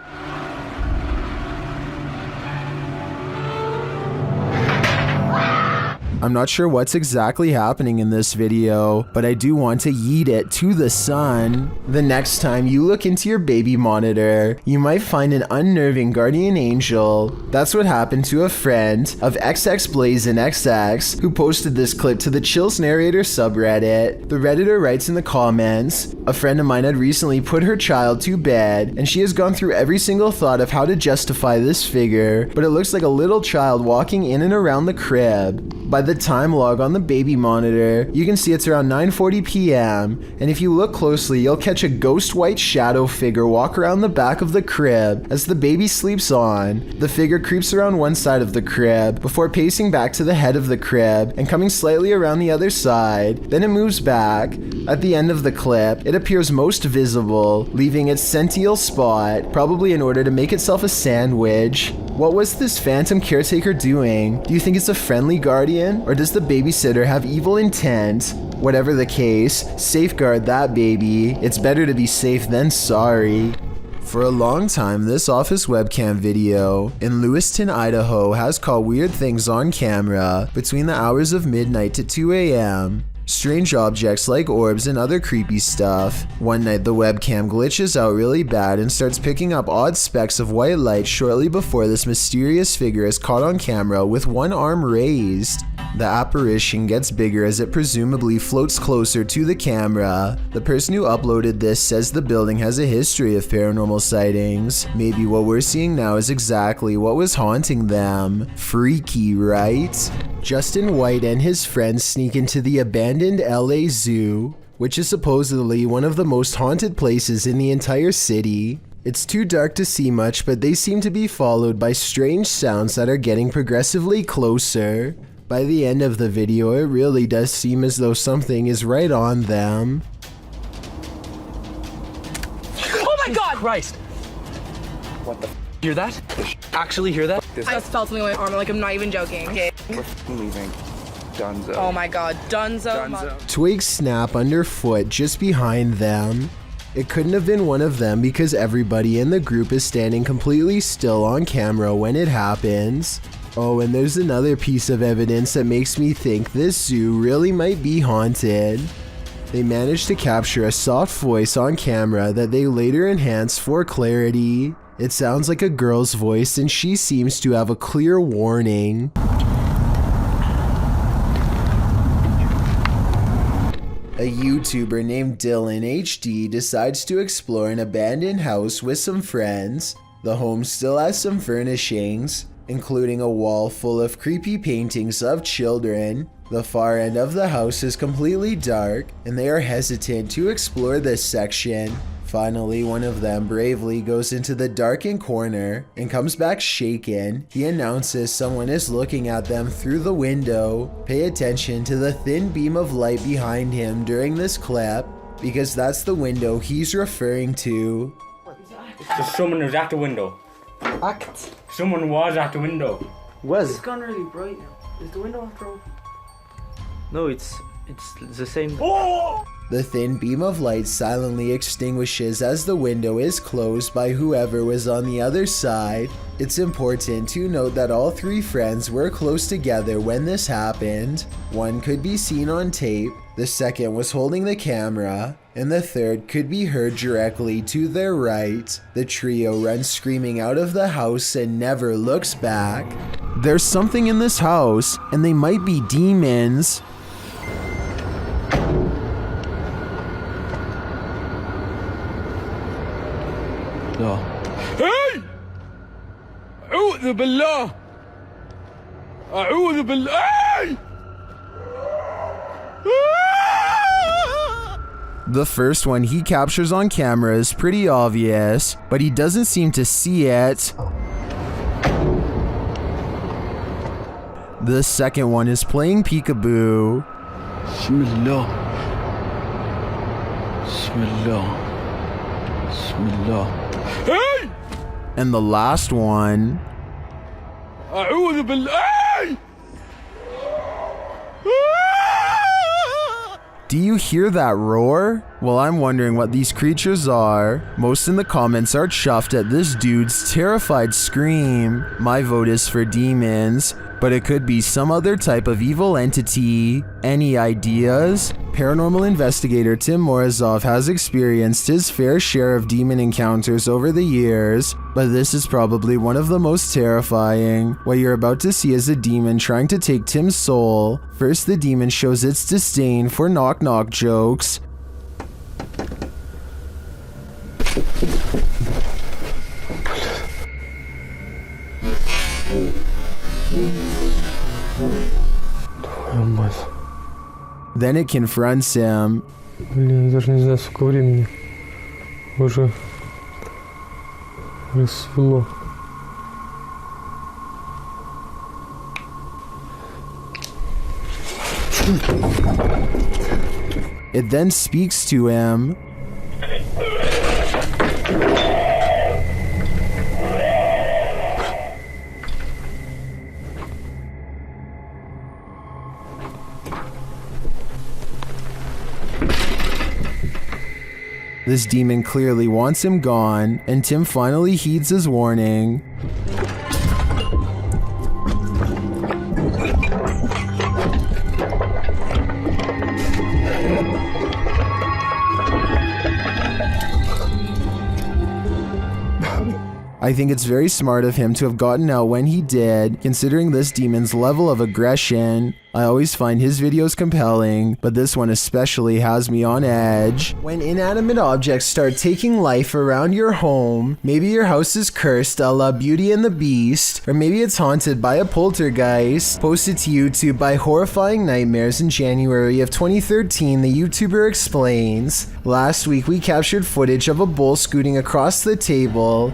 [SPEAKER 1] I'm not sure what's exactly happening in this video, but I do want to yeet it to the sun. The next time you look into your baby monitor, you might find an unnerving guardian angel. That's what happened to a friend of XXBlazinXX who posted this clip to the Chills Narrator subreddit. The Redditor writes in the comments, a friend of mine had recently put her child to bed, and she has gone through every single thought of how to justify this figure, but it looks like a little child walking in and around the crib. By the time log on the baby monitor, you can see it's around 9:40 p.m. and if you look closely, you'll catch a ghost white shadow figure walk around the back of the crib as the baby sleeps on. The figure creeps around one side of the crib before pacing back to the head of the crib and coming slightly around the other side. Then it moves back. At the end of the clip, it appears most visible, leaving its sential spot, probably in order to make itself a sandwich. What was this phantom caretaker doing? Do you think it's a friendly guardian? Or does the babysitter have evil intent? Whatever the case, safeguard that baby. It's better to be safe than sorry. For a long time, this office webcam video in Lewiston, Idaho has caught weird things on camera between the hours of midnight to 2 a.m. Strange objects like orbs and other creepy stuff. One night the webcam glitches out really bad and starts picking up odd specks of white light shortly before this mysterious figure is caught on camera with one arm raised. The apparition gets bigger as it presumably floats closer to the camera. The person who uploaded this says the building has a history of paranormal sightings. Maybe what we're seeing now is exactly what was haunting them. Freaky, right? Justin White and his friends sneak into the abandoned LA Zoo, which is supposedly one of the most haunted places in the entire city. It's too dark to see much, but they seem to be followed by strange sounds that are getting progressively closer. By the end of the video, it really does seem as though something is right on them.
[SPEAKER 10] Oh my God! Christ! What the hear that? Actually hear that?
[SPEAKER 2] I just felt something on my arm, like I'm not even joking. Okay.
[SPEAKER 10] We're leaving. Dunzo.
[SPEAKER 2] Oh my God, Dunzo.
[SPEAKER 1] Twigs snap underfoot just behind them. It couldn't have been one of them because everybody in the group is standing completely still on camera when it happens. Oh, and there's another piece of evidence that makes me think this zoo really might be haunted. They managed to capture a soft voice on camera that they later enhanced for clarity. It sounds like a girl's voice and she seems to have a clear warning. A YouTuber named Dylan HD decides to explore an abandoned house with some friends. The home still has some furnishings, including a wall full of creepy paintings of children. The far end of the house is completely dark, and they are hesitant to explore this section. Finally, one of them bravely goes into the darkened corner and comes back shaken. He announces someone is looking at them through the window. Pay attention to the thin beam of light behind him during this clip, because that's the window he's referring to.
[SPEAKER 18] Just someone was at the window.
[SPEAKER 10] Act.
[SPEAKER 18] Someone was at the window.
[SPEAKER 10] It's gone really bright now. Is the window after open? No, it's the same.
[SPEAKER 18] Oh!
[SPEAKER 1] The thin beam of light silently extinguishes as the window is closed by whoever was on the other side. It's important to note that all three friends were close together when this happened. One could be seen on tape, the second was holding the camera, and the third could be heard directly to their right. The trio runs screaming out of the house and never looks back. There's something in this house, and they might be demons.
[SPEAKER 13] Hey! أعوذ بالله! أعوذ بالله!
[SPEAKER 1] The first one he captures on camera is pretty obvious, but he doesn't seem to see it. The second one is playing peekaboo.
[SPEAKER 13] Bismillah. Bismillah. Bismillah. Hey!
[SPEAKER 1] And the last one.
[SPEAKER 13] أعوذ بالله!
[SPEAKER 1] Do you hear that roar? Well, I'm wondering what these creatures are. Most in the comments are chuffed at this dude's terrified scream. My vote is for demons, but it could be some other type of evil entity. Any ideas? Paranormal investigator Tim Morozov has experienced his fair share of demon encounters over the years, but this is probably one of the most terrifying. What you're about to see is a demon trying to take Tim's soul. First, the demon shows its disdain for knock-knock jokes. Then it confronts him.
[SPEAKER 13] Блин, я даже не знаю, сколько времени. Уже рассвело.
[SPEAKER 1] It then speaks to him. This demon clearly wants him gone, and Tim finally heeds his warning. I think it's very smart of him to have gotten out when he did, considering this demon's level of aggression. I always find his videos compelling, but this one especially has me on edge. When inanimate objects start taking life around your home, maybe your house is cursed a la Beauty and the Beast, or maybe it's haunted by a poltergeist. Posted to YouTube by Horrifying Nightmares in January of 2013, the YouTuber explains, "Last week we captured footage of a bull scooting across the table.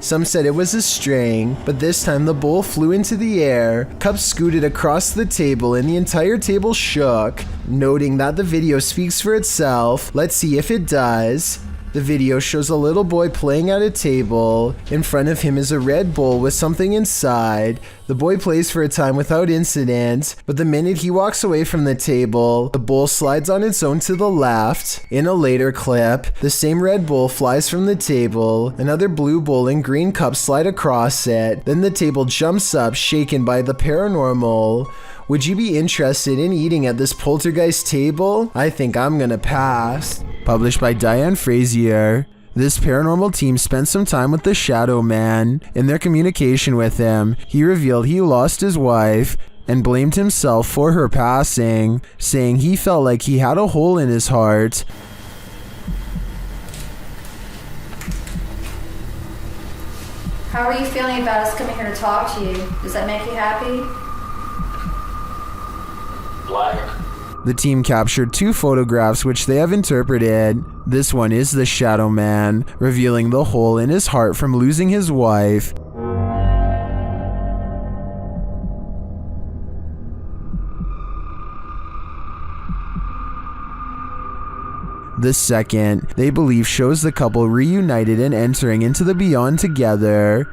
[SPEAKER 1] Some said it was a string, but this time the bull flew into the air, cups scooted across the table, and the entire table shook." Noting that the video speaks for itself, let's see if it does. The video shows a little boy playing at a table. In front of him is a red bowl with something inside. The boy plays for a time without incident, but the minute he walks away from the table, the bowl slides on its own to the left. In a later clip, the same red bowl flies from the table, another blue bowl and green cup slide across it, then the table jumps up, shaken by the paranormal. Would you be interested in eating at this poltergeist table? I think I'm gonna pass. Published by Diane Frazier. This paranormal team spent some time with the Shadow Man. In their communication with him, he revealed he lost his wife and blamed himself for her passing, saying he felt like he had a hole in his heart.
[SPEAKER 5] How are you feeling about us coming here to talk to you? Does that make you happy?
[SPEAKER 17] Black.
[SPEAKER 1] The team captured 2 photographs which they have interpreted. This one is the Shadow Man, revealing the hole in his heart from losing his wife. The second, they believe, shows the couple reunited and entering into the beyond together.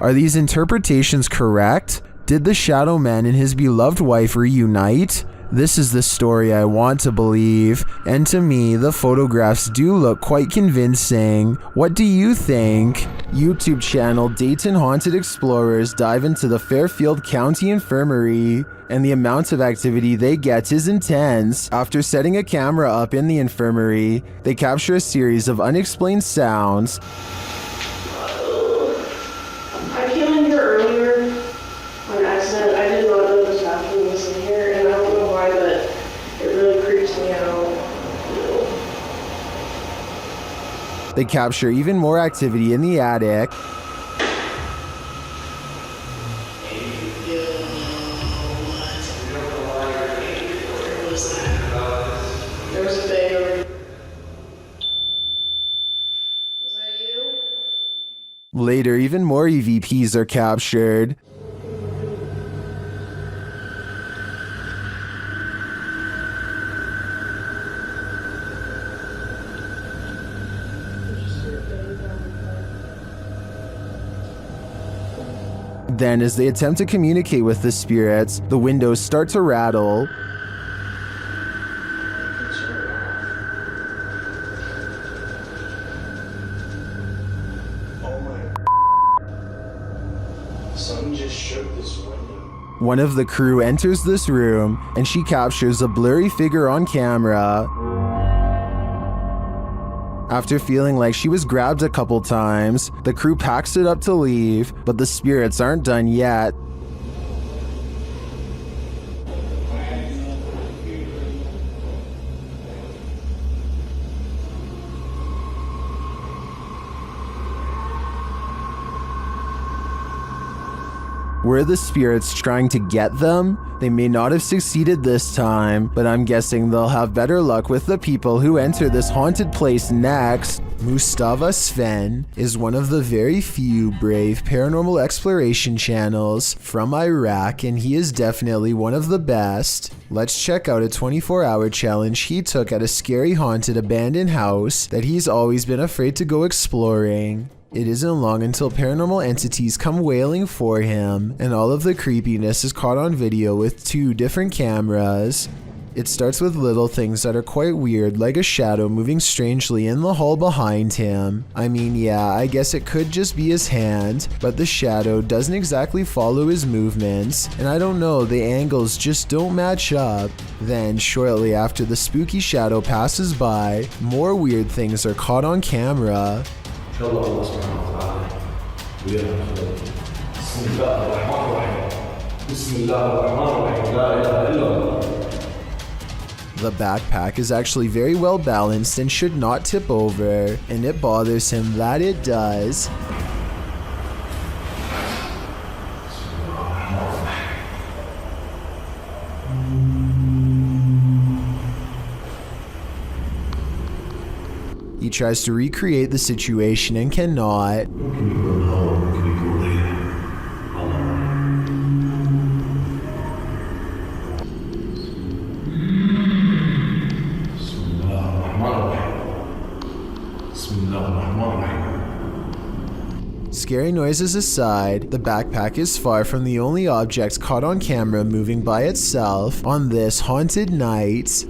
[SPEAKER 1] Are these interpretations correct? Did the Shadow Man and his beloved wife reunite? This is the story I want to believe, and to me, the photographs do look quite convincing. What do you think? YouTube channel Dayton Haunted Explorers dive into the Fairfield County Infirmary, and the amount of activity they get is intense. After setting a camera up in the infirmary, they capture a series of unexplained sounds.
[SPEAKER 12] I came in here earlier on accident. I did not know this bathroom was in here, and I don't know why, but it really creeps me out.
[SPEAKER 1] They capture even more activity in the attic.
[SPEAKER 12] There was a thing over.
[SPEAKER 1] Later, even more EVPs are captured. Then, as they attempt to communicate with the spirits, the windows start to rattle.
[SPEAKER 3] Something just shook this window.
[SPEAKER 1] One of the crew enters this room, and she captures a blurry figure on camera. After feeling like she was grabbed a couple times, the crew packs it up to leave, but the spirits aren't done yet. Were the spirits trying to get them? They may not have succeeded this time, but I'm guessing they'll have better luck with the people who enter this haunted place next. Mustafa Sven is one of the very few brave paranormal exploration channels from Iraq, and he is definitely one of the best. Let's check out a 24-hour challenge he took at a scary haunted abandoned house that he's always been afraid to go exploring. It isn't long until paranormal entities come wailing for him, and all of the creepiness is caught on video with 2 different cameras. It starts with little things that are quite weird, like a shadow moving strangely in the hall behind him. I mean, yeah, I guess it could just be his hand, but the shadow doesn't exactly follow his movements, and I don't know, the angles just don't match up. Then, shortly after the spooky shadow passes by, more weird things are caught on camera. The backpack is actually very well balanced and should not tip over, and it bothers him that it does. He tries to recreate the situation and cannot. Scary noises aside, the backpack is far from the only object caught on camera moving by itself on this haunted night.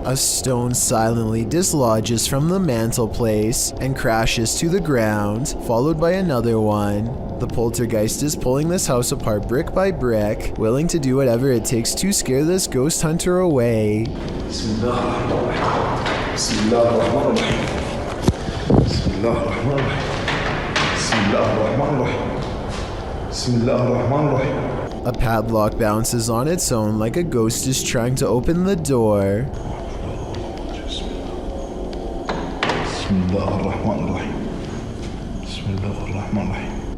[SPEAKER 1] A stone silently dislodges from the mantelpiece and crashes to the ground, followed by another one. The poltergeist is pulling this house apart brick by brick, willing to do whatever it takes to scare this ghost hunter away. A padlock bounces on its own like a ghost is trying to open the door.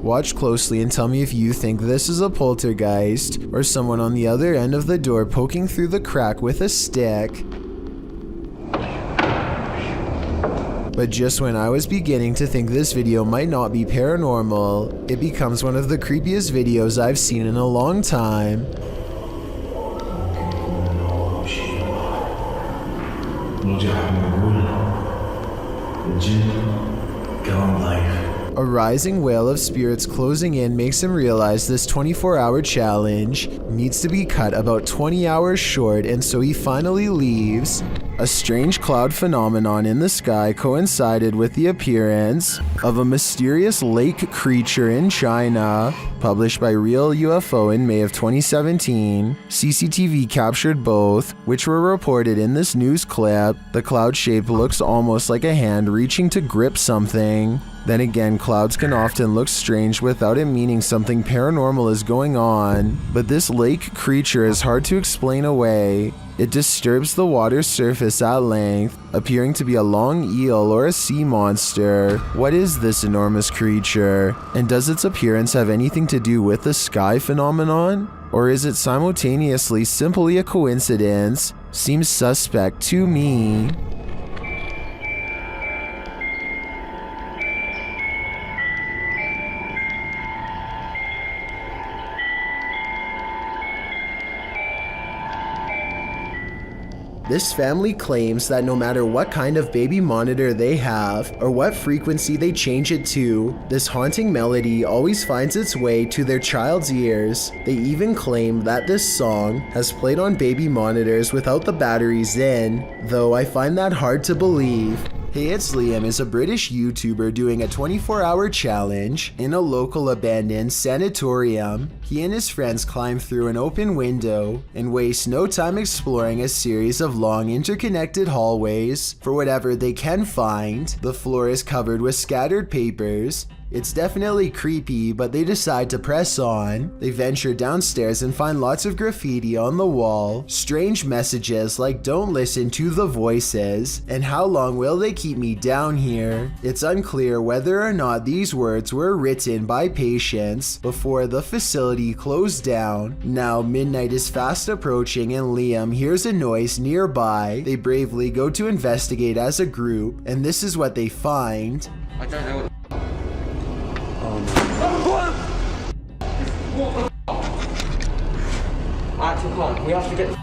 [SPEAKER 1] Watch closely and tell me if you think this is a poltergeist or someone on the other end of the door poking through the crack with a stick. But just when I was beginning to think this video might not be paranormal, it becomes one of the creepiest videos I've seen in a long time. A rising wail of spirits closing in makes him realize this 24-hour challenge needs to be cut about 20 hours short, and so he finally leaves. A strange cloud phenomenon in the sky coincided with the appearance of a mysterious lake creature in China, published by Real UFO in May of 2017. CCTV captured both, which were reported in this news clip. The cloud shape looks almost like a hand reaching to grip something. Then again, clouds can often look strange without it meaning something paranormal is going on, but this lake creature is hard to explain away. It disturbs the water's surface at length, appearing to be a long eel or a sea monster. What is this enormous creature? And does its appearance have anything to do with the sky phenomenon? Or is it simultaneously simply a coincidence? Seems suspect to me. This family claims that no matter what kind of baby monitor they have, or what frequency they change it to, this haunting melody always finds its way to their child's ears. They even claim that this song has played on baby monitors without the batteries in, though I find that hard to believe. Hey, It's Liam is a British YouTuber doing a 24-hour challenge in a local abandoned sanatorium. He and his friends climb through an open window and waste no time exploring a series of long interconnected hallways for whatever they can find. The floor is covered with scattered papers. It's definitely creepy, but they decide to press on. They venture downstairs and find lots of graffiti on the wall. Strange messages like "Don't listen to the voices" and "How long will they keep me down here?" It's unclear whether or not these words were written by patients before the facility closed down. Now midnight is fast approaching and Liam hears a noise nearby. They bravely go to investigate as a group, and this is what they find.
[SPEAKER 18] I don't know what
[SPEAKER 10] We have to get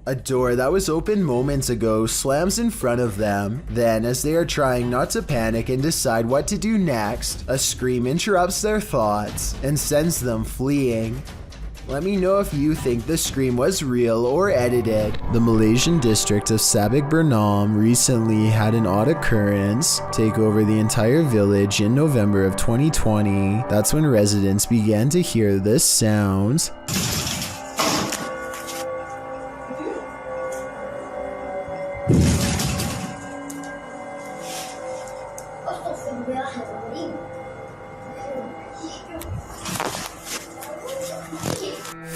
[SPEAKER 1] A door that was open moments ago slams in front of them. Then, as they are trying not to panic and decide what to do next, a scream interrupts their thoughts and sends them fleeing. Let me know if you think the scream was real or edited. The Malaysian district of Sabak Bernam recently had an odd occurrence take over the entire village in November of 2020. That's when residents began to hear this sound.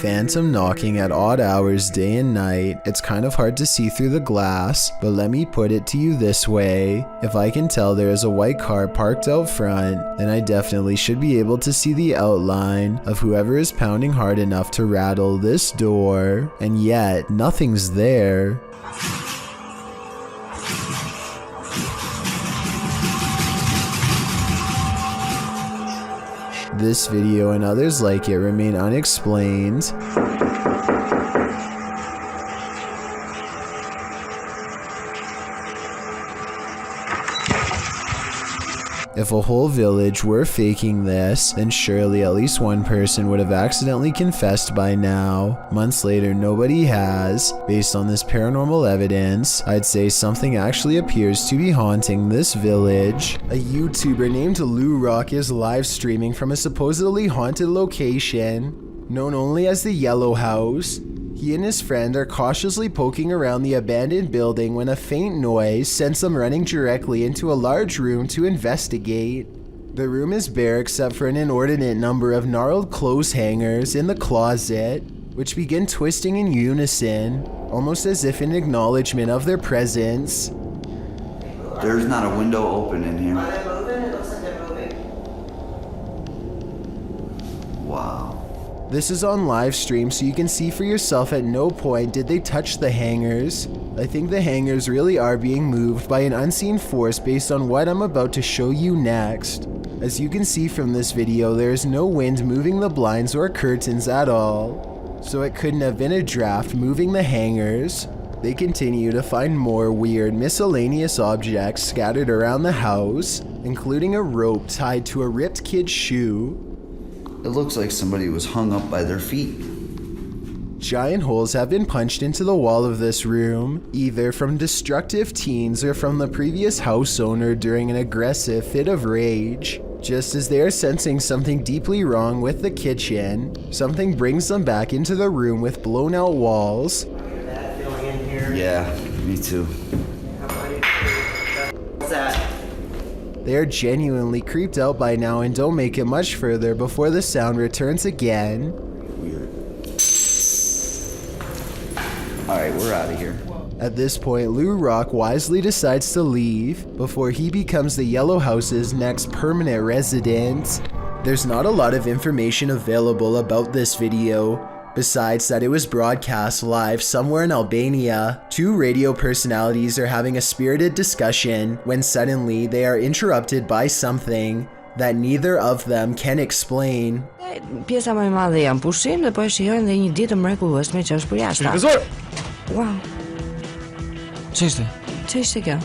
[SPEAKER 1] Phantom knocking at odd hours day and night. It's kind of hard to see through the glass, but let me put it to you this way. If I can tell there is a white car parked out front, then I definitely should be able to see the outline of whoever is pounding hard enough to rattle this door, and yet nothing's there. This video and others like it remain unexplained. If a whole village were faking this, then surely at least one person would have accidentally confessed by now. Months later, nobody has. Based on this paranormal evidence, I'd say something actually appears to be haunting this village. A YouTuber named Lou Rock is live streaming from a supposedly haunted location, known only as the Yellow House. He and his friend are cautiously poking around the abandoned building when a faint noise sends them running directly into a large room to investigate. The room is bare except for an inordinate number of gnarled clothes hangers in the closet, which begin twisting in unison, almost as if in acknowledgement of their presence.
[SPEAKER 19] There's not a window open in here.
[SPEAKER 12] Are they moving? It looks like they're moving.
[SPEAKER 19] Wow.
[SPEAKER 1] This is on live stream, so you can see for yourself at no point did they touch the hangers. I think the hangers really are being moved by an unseen force based on what I'm about to show you next. As you can see from this video, there is no wind moving the blinds or curtains at all, so it couldn't have been a draft moving the hangers. They continue to find more weird miscellaneous objects scattered around the house, including a rope tied to a ripped kid's shoe.
[SPEAKER 19] It looks like somebody was hung up by their feet.
[SPEAKER 1] Giant holes have been punched into the wall of this room, either from destructive teens or from the previous house owner during an aggressive fit of rage. Just as they are sensing something deeply wrong with the kitchen, something brings them back into the room with blown out walls.
[SPEAKER 19] Yeah, me too.
[SPEAKER 10] What's that?
[SPEAKER 1] They are genuinely creeped out by now and don't make it much further before the sound returns again.
[SPEAKER 19] Weird. Alright, we're out of here.
[SPEAKER 1] At this point, Lou Rock wisely decides to leave before he becomes the Yellow House's next permanent resident. There's not a lot of information available about this video, besides that it was broadcast live somewhere in Albania. Two radio personalities are having a spirited discussion when suddenly they are interrupted by something that neither of them can explain.
[SPEAKER 20] Pjesa më e madhe janë pushim dhe po e shijojnë dhe një ditë mrekullueshme që është për jashtë. Wow.
[SPEAKER 10] Ç'ishte?
[SPEAKER 20] Ç'ishte kjo?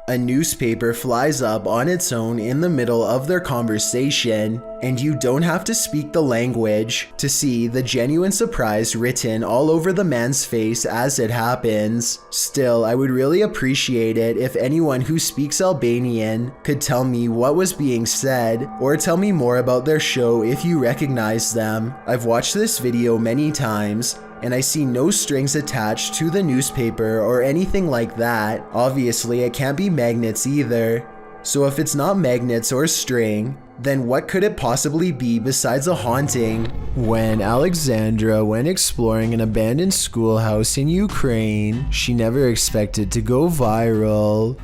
[SPEAKER 1] A newspaper flies up on its own in the middle of their conversation, and you don't have to speak the language to see the genuine surprise written all over the man's face as it happens. Still, I would really appreciate it if anyone who speaks Albanian could tell me what was being said, or tell me more about their show if you recognize them. I've watched this video many times, and I see no strings attached to the newspaper or anything like that. Obviously, it can't be magnets either. So if it's not magnets or string, then what could it possibly be besides a haunting? When Alexandra went exploring an abandoned schoolhouse in Ukraine, she never expected to go viral.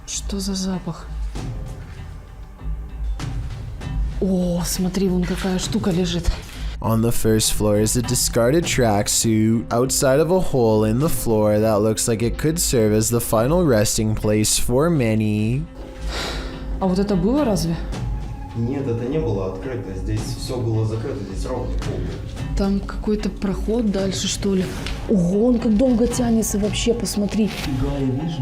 [SPEAKER 2] Что за запах? О, смотри, вон какая штука лежит.
[SPEAKER 1] On the first floor is a discarded tracksuit outside of a hole in the floor that looks like it could serve as the final resting place for many.
[SPEAKER 21] А вот это было разве?
[SPEAKER 3] Нет, это не было открыто. Здесь все было закрыто. Здесь ровный пол.
[SPEAKER 21] Там какой-то проход дальше, что ли? Ого, он как долго тянется вообще, посмотри.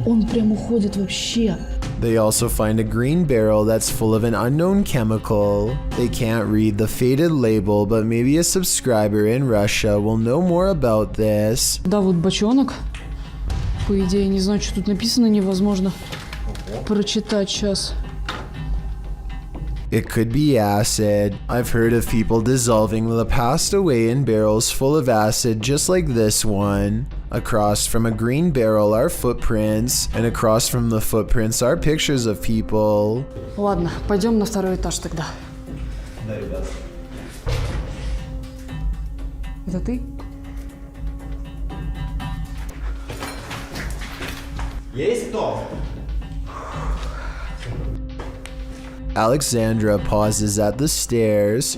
[SPEAKER 21] Он прям уходит вообще.
[SPEAKER 1] They also find a green barrel that's full of an unknown chemical. They can't read the faded label, but maybe a subscriber in Russia will know more about this.
[SPEAKER 21] Да, вот бочонок. По идее, не знаю, что тут написано, невозможно прочитать сейчас.
[SPEAKER 1] It could be acid. I've heard of people dissolving the past away in barrels full of acid just like this one. Across from a green barrel are footprints, and across from the footprints are pictures of people.
[SPEAKER 21] Ладно, пойдем на второй этаж тогда.
[SPEAKER 3] Да, ребят.
[SPEAKER 21] Это ты?
[SPEAKER 3] Есть кто?
[SPEAKER 1] Alexandra pauses at the stairs.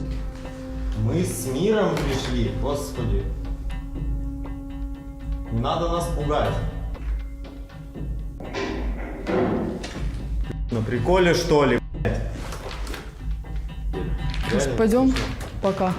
[SPEAKER 3] Мы с миром пришли, Господи. Не надо нас пугать. На приколе, что ли, блядь?
[SPEAKER 21] Пойдем? Пока.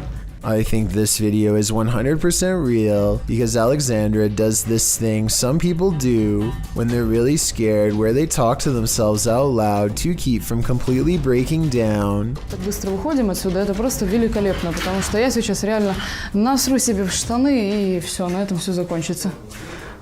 [SPEAKER 1] I think this video is 100% real because Alexandra does this thing some people do when they're really scared, where they talk to themselves out loud to keep from completely breaking down.
[SPEAKER 21] Так быстро выходим отсюда, это просто великолепно, потому что я сейчас реально насру себе в штаны и все, на этом все закончится.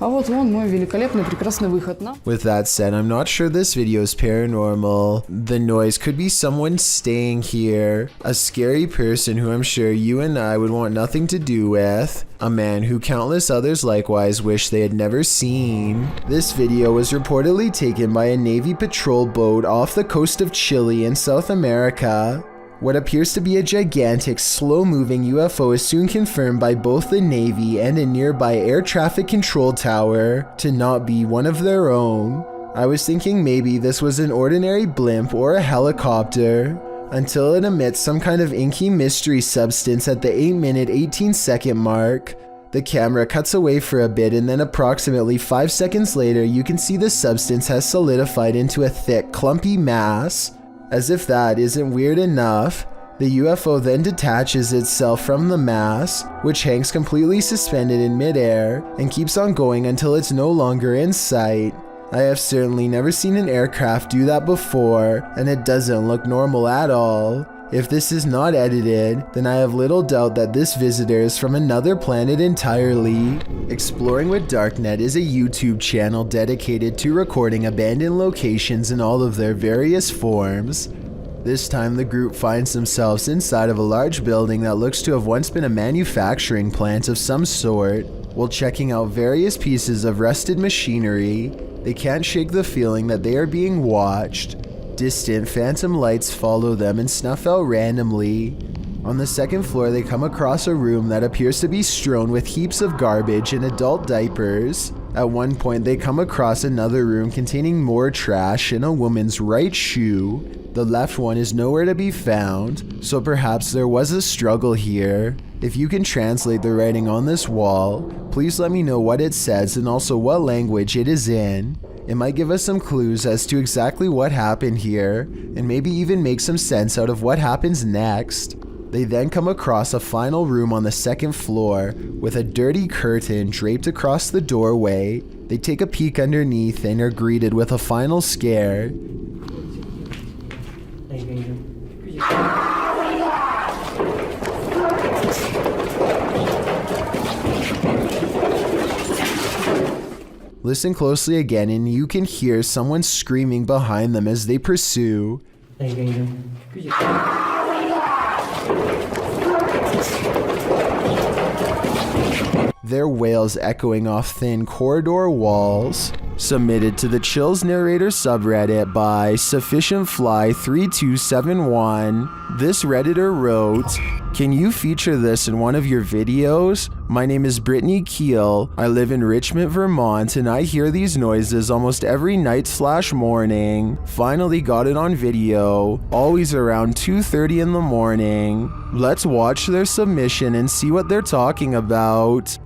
[SPEAKER 21] А вот вон мой великолепный, прекрасный выход.
[SPEAKER 1] With that said, I'm not sure this video is paranormal. The noise could be someone staying here, a scary person who I'm sure you and I would want nothing to do with, a man who countless others likewise wish they had never seen. This video was reportedly taken by a Navy patrol boat off the coast of Chile in South America. What appears to be a gigantic, slow-moving UFO is soon confirmed by both the Navy and a nearby air traffic control tower to not be one of their own. I was thinking maybe this was an ordinary blimp or a helicopter, until it emits some kind of inky mystery substance at the 8-minute 18-second mark. The camera cuts away for a bit, and then approximately 5 seconds later you can see the substance has solidified into a thick, clumpy mass. As if that isn't weird enough, the UFO then detaches itself from the mass, which hangs completely suspended in midair and keeps on going until it's no longer in sight. I have certainly never seen an aircraft do that before, and it doesn't look normal at all. If this is not edited, then I have little doubt that this visitor is from another planet entirely. Exploring with Darknet is a YouTube channel dedicated to recording abandoned locations in all of their various forms. This time the group finds themselves inside of a large building that looks to have once been a manufacturing plant of some sort. While checking out various pieces of rusted machinery, they can't shake the feeling that they are being watched. Distant phantom lights follow them and snuff out randomly. On the second floor they come across a room that appears to be strewn with heaps of garbage and adult diapers. At one point they come across another room containing more trash and a woman's right shoe. The left one is nowhere to be found, so perhaps there was a struggle here. If you can translate the writing on this wall, please let me know what it says and also what language it is in. It might give us some clues as to exactly what happened here, and maybe even make some sense out of what happens next. They then come across a final room on the second floor with a dirty curtain draped across the doorway. They take a peek underneath and are greeted with a final scare. Listen closely again and you can hear someone screaming behind them as they pursue. Their wails echoing off thin corridor walls. Submitted to the Chills Narrator subreddit by SufficientFly3271. This Redditor wrote, "Can you feature this in one of your videos? My name is Brittany Keel. I live in Richmond, Vermont, and I hear these noises almost every night/morning. Finally got it on video, always around 2:30 in the morning. Let's watch their submission and see what they're talking about."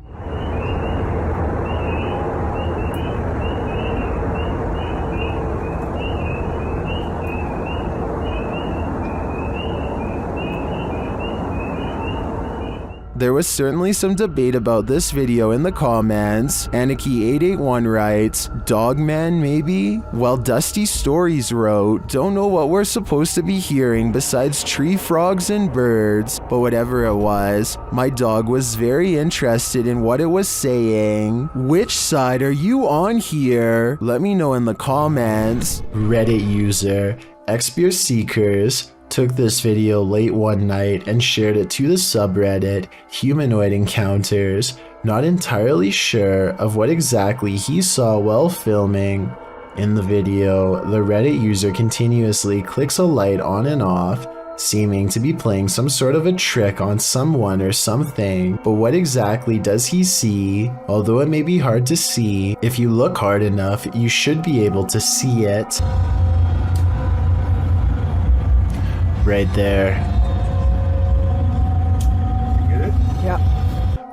[SPEAKER 1] There was certainly some debate about this video in the comments. Anarchy881 writes, "Dogman maybe?" While Dusty Stories wrote, "Don't know what we're supposed to be hearing besides tree frogs and birds, but whatever it was, my dog was very interested in what it was saying. Which side are you on here? Let me know in the comments." Reddit user, Expear Seekers, took this video late one night and shared it to the subreddit Humanoid Encounters, not entirely sure of what exactly he saw while filming. In the video, the Reddit user continuously clicks a light on and off, seeming to be playing some sort of a trick on someone or something, but what exactly does he see? Although it may be hard to see, if you look hard enough, you should be able to see it. Right there.
[SPEAKER 11] Get it?
[SPEAKER 21] Yeah.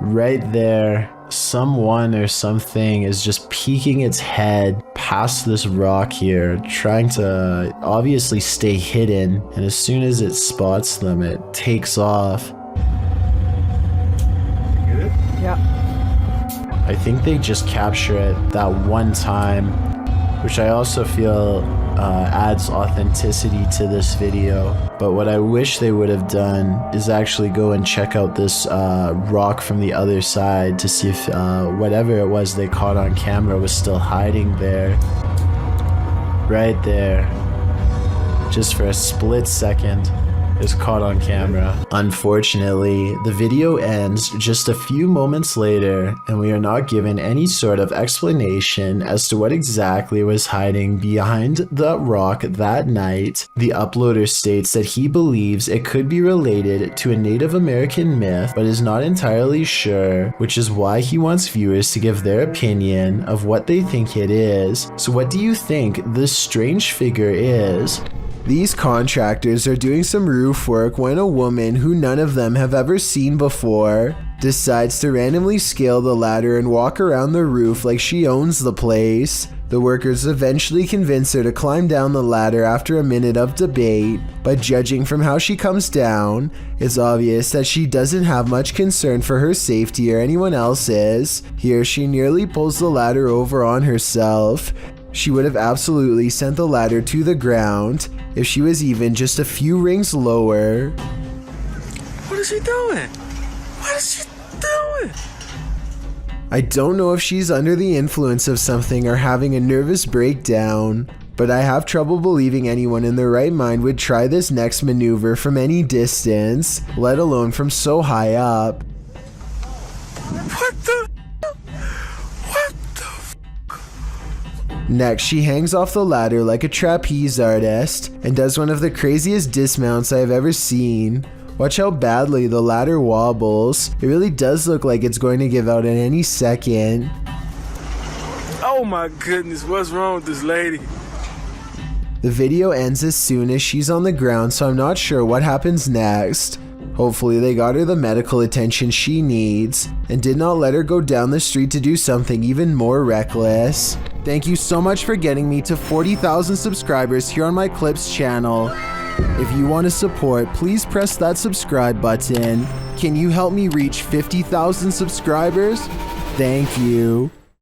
[SPEAKER 1] Right there. Someone or something is just peeking its head past this rock here, trying to obviously stay hidden, and as soon as it spots them, it takes off.
[SPEAKER 11] Get it?
[SPEAKER 21] Yeah.
[SPEAKER 1] I think they just capture it that one time, which I also feel adds authenticity to this video. But what I wish they would have done is actually go and check out this rock from the other side to see if whatever it was they caught on camera was still hiding there. Right there. Just for a split second. Is caught on camera. Unfortunately, the video ends just a few moments later, and we are not given any sort of explanation as to what exactly was hiding behind the rock that night. The uploader states that he believes it could be related to a Native American myth, but is not entirely sure, which is why he wants viewers to give their opinion of what they think it is. So what do you think this strange figure is? These contractors are doing some roof work when a woman who none of them have ever seen before decides to randomly scale the ladder and walk around the roof like she owns the place. The workers eventually convince her to climb down the ladder after a minute of debate, but judging from how she comes down, it's obvious that she doesn't have much concern for her safety or anyone else's. Here she nearly pulls the ladder over on herself. She would have absolutely sent the ladder to the ground if she was even just a few rings lower.
[SPEAKER 6] What is she doing? What is she doing?
[SPEAKER 1] I don't know if she's under the influence of something or having a nervous breakdown, but I have trouble believing anyone in their right mind would try this next maneuver from any distance, let alone from so high up.
[SPEAKER 6] What the?
[SPEAKER 1] Next, she hangs off the ladder like a trapeze artist and does one of the craziest dismounts I have ever seen. Watch how badly the ladder wobbles. It really does look like it's going to give out at any second.
[SPEAKER 6] Oh my goodness, what's wrong with this lady?
[SPEAKER 1] The video ends as soon as she's on the ground, so I'm not sure what happens next. Hopefully they got her the medical attention she needs and did not let her go down the street to do something even more reckless. Thank you so much for getting me to 40,000 subscribers here on my Clips channel. If you want to support, please press that subscribe button. Can you help me reach 50,000 subscribers? Thank you.